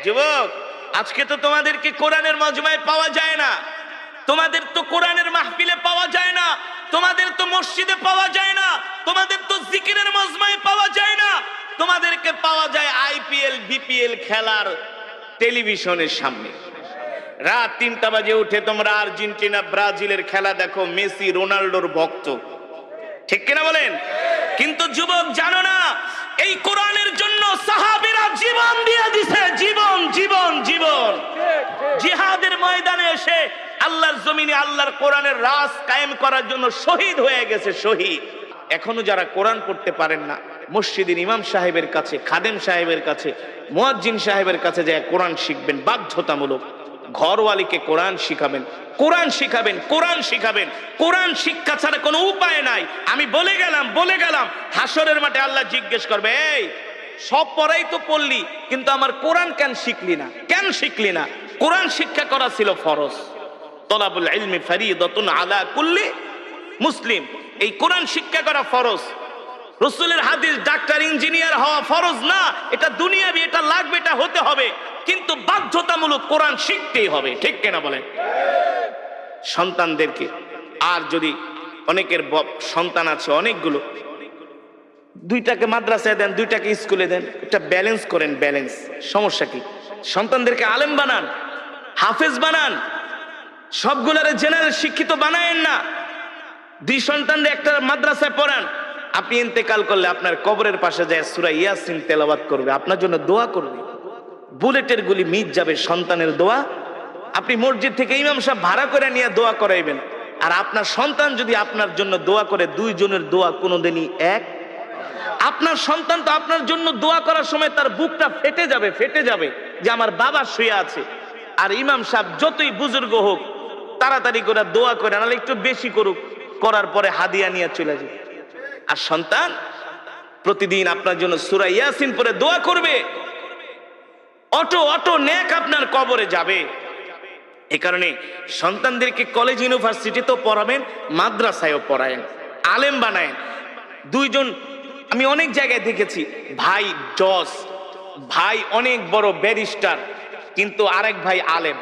যুবক, আজকে তো তোমাদেরকে কোরআনের মজমায় পাওয়া যায় না, তোমাদের তো কোরআনের মাহফিলে পাওয়া যায় না, তোমাদের তো মসজিদে পাওয়া যায় না, তোমাদের তো জিকিরের মজমায় পাওয়া যায় না, তোমাদেরকে পাওয়া যায় আইপিএল বিপিএল খেলার টেলিভিশনের সামনে। রাত 3টা বাজে উঠে তোমরা আর্জেন্টিনা ব্রাজিলের খেলা দেখো, মেসি রোনাল্ডোর ভক্ত। ঠিক কিনা বলেন? কিন্তু যুবক জানো না, এই কোরআনের জন্য সাহাবীরা জীবন দিয়ে দিছে, জীবন জীবন জীবন। জিহাদের ময়দানে এসে আল্লাহর জমিনে আল্লাহর কোরআনের রাজ কায়েম করার জন্য শহীদ হয়ে গেছে, শহীদ। এখনো যারা কোরআন পড়তে পারেন না, মসজিদের ইমাম সাহেবের কাছে, খাদেম সাহেবের কাছে, মুয়াজ্জিন সাহেবের কাছে যায় কোরআন শিখবেন, বাধ্যতামূলক। ঘরওয়ালিকে কোরআন শিখাবেন, কোরআন শিখাবেন, কোরআন শিখাবেন। কোরআন শিক্ষা ছাড়া কোনো উপায় নাই। আমি বলে গেলাম হাসরের মাঠে আল্লাহ জিজ্ঞেস করবে, এই সব পড়াই তো পড়লি, কিন্তু আমার কোরআন কেন শিখলি না? কেন শিখলি না? কোরআন শিক্ষা করা ছিল ফরজ। তলাবুল ইলমি ফরিদাতুন আলা কুল্লি মুসলিম। এই কোরআন শিক্ষা করা ফরজ। রাসূলের হাদিস ডাক্তার ইঞ্জিনিয়ার হওয়া ফরজ না, এটা দুনিয়াবি, এটা লাগবে, এটা হতে হবে, কিন্তু বাধ্যতামূলক কোরআন শিখতেই হবে। ঠিক কিনা বলেন? সন্তানদেরকে, আর যদি অনেকের সন্তান আছে অনেকগুলো, দুইটাকে মাদ্রাসায় দেন, দুইটাকে স্কুলে দেন, এটা ব্যালেন্স করেন। ব্যালেন্স, সমস্যা কি? সন্তানদেরকে আলেম বানান, হাফেজ বানান, সবগুলারে জেনারেল শিক্ষিত বানায়েন না। দুই সন্তানদের একটা মাদ্রাসায় পড়ান, আপনি ইন্তেকাল করলে আপনার কবরের পাশে যায় সূরা ইয়াসিন তেলাওয়াত করবে, আপনার জন্য দোয়া করবে। বুলেটের গুলি মিট যাবে সন্তানের দোয়া। আপনি মসজিদ থেকে ইমাম সাহেব ভাড়া করে নিয়ে দোয়া করাইবেন, আর আপনার সন্তান যদি আপনার জন্য দোয়া করে, দুইজনের দোয়া কোনোদিনই এক। আপনার সন্তান তো আপনার জন্য দোয়া করার সময় তার বুকটা ফেটে যাবে, ফেটে যাবে যে আমার বাবা শুয়ে আছে। আর ইমাম সাহেব যতই বুজুর্গ হোক, তাড়াতাড়ি করে দোয়া করে, নাহলে একটু বেশি করুক, করার পরে হাদিয়া নিয়ে চলে যাবে। আর সন্তান প্রতিদিন আপনার জন্য সূরা ইয়াসিন পড়ে দোয়া করবে, অটো অটো নেক আপনার কবরে যাবে। এই কারণে সন্তানদেরকে কলেজ ইউনিভার্সিটিতেও পড়াবেন, মাদ্রাসায়ও পড়ায়েন, আলেম বানায়েন। দুইজন আমি অনেক জায়গায় দেখেছি, ভাই জজ, ভাই অনেক বড় ব্যারিস্টার, কিন্তু আরেক ভাই আলেম।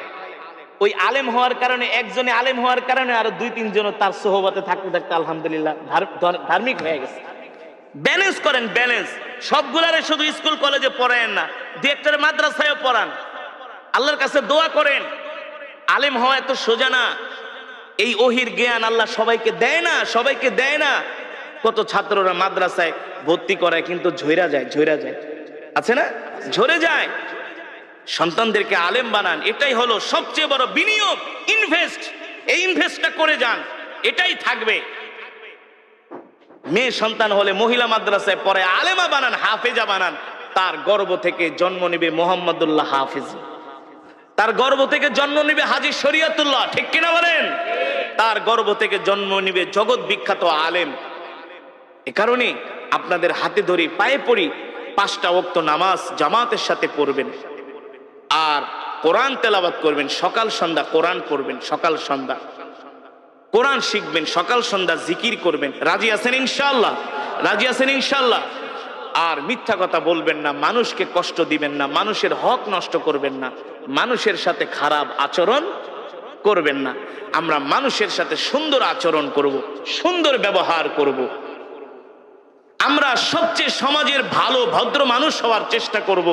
ওই আলেম হওয়ার কারণে, একজনে আলেম হওয়ার কারণে আরো দুই তিনজন তার সোহবতে থাকতে থাকতে আলহামদুলিল্লাহ ধার্মিক হয়ে গেছে। ব্যালেন্স করেন, ব্যালেন্স। সবগুলারে শুধু স্কুল কলেজে পড়ায়েন না, দু একটারে মাদ্রাসায়ও পড়ান, আল্লাহর কাছে দোয়া করেন। আলেম হওয়া এত সোজা না। এই ওহির জ্ঞান আল্লাহ সবাইকে দেয় না, সবাইকে দেয় না। কত ছাত্ররা মাদ্রাসায় ভর্তি করায় কিন্তু ঝইরা যায়, ঝইরা যায়, আছে না, ঝরে যায়। সন্তানদেরকে আলেম বানান, এটাই হলো সবচেয়ে বড় বিনিয়োগ, ইনভেস্ট। এই ইনভেস্টটা করে যান, এটাই থাকবে। মেয়ে সন্তান হলে মহিলা মাদ্রাসায় পড়ে আলেমা বানান, হাফেজা বানান, তার গর্ভ থেকে জন্ম নিবে মোহাম্মদুল্লাহ হাফেজ, তার গর্ভ থেকে জন্ম নিবে হাজী শরীয়তুল্লাহ। ঠিক কিনা বলেন? তার গর্ভ থেকে জন্ম নিবে জগৎ বিখ্যাত আলেম। এ কারণে আপনাদের হাতে ধরি, পায়ে পড়ি, 5টা ওয়াক্ত নামাজ জামাতের সাথে পড়বেন, আর কোরআন তেলাওয়াত করবেন, সকাল সন্ধ্যা কোরআন পড়বেন, সকাল সন্ধ্যা কোরআন শিখবেন, সকাল সন্ধ্যা জিকির করবেন। রাজি আছেন ইনশাআল্লাহ? রাজি আছেন ইনশাআল্লাহ? আর মিথ্যা কথা বলবেন না, মানুষকে কষ্ট দিবেন না, মানুষের হক নষ্ট করবেন না, মানুষের সাথে খারাপ আচরণ করবেন না। আমরা মানুষের সাথে সুন্দর আচরণ করব, সুন্দর ব্যবহার করব। আমরা সবচেয়ে সমাজের ভালো ভদ্র মানুষ হওয়ার চেষ্টা করব,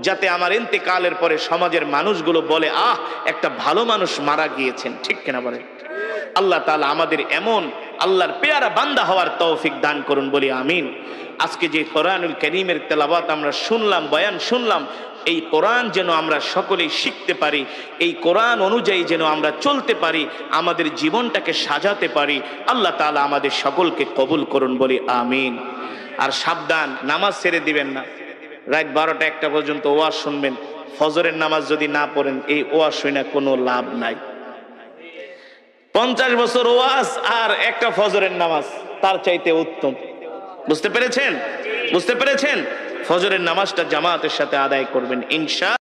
যাতে আমার ইন্তেকালের পরে সমাজের মানুষগুলো বলে, আহ, একটা ভালো মানুষ মারা গিয়েছেন। ঠিক কিনা বলেন? আল্লাহ তাআলা আমাদের এমন আল্লাহর পেয়ারা বান্দা হওয়ার তৌফিক দান করুন, বলি আমিন। আজকে যে কোরআনুল কারীমের তেলাওয়াত আমরা শুনলাম, বয়ান শুনলাম, এই কোরআন যেন আমরা সকলেই শিখতে পারি, এই কোরআন অনুযায়ী যেন আমরা চলতে পারি, আমাদের জীবনটাকে সাজাতে পারি। আল্লাহ তাআলা আমাদের সকলকে কবুল করুন, বলি আমিন। আর সাবধান, নামাজ ছেড়ে দিবেন না। রাত 12টা 1টা পর্যন্ত ওয়াজ শুনবেন, ফজরের নামাজ যদি না পড়েন, এই ওয়াজ শুনে কোনো লাভ নাই। 50 বছর ওয়াজ আর একটা ফজরের নামাজ তার চাইতে উত্তম। বুঝতে পেরেছেন? বুঝতে পেরেছেন? ফজরের নামাজটা জামাতের সাথে আদায় করবেন ইনশাআল্লাহ।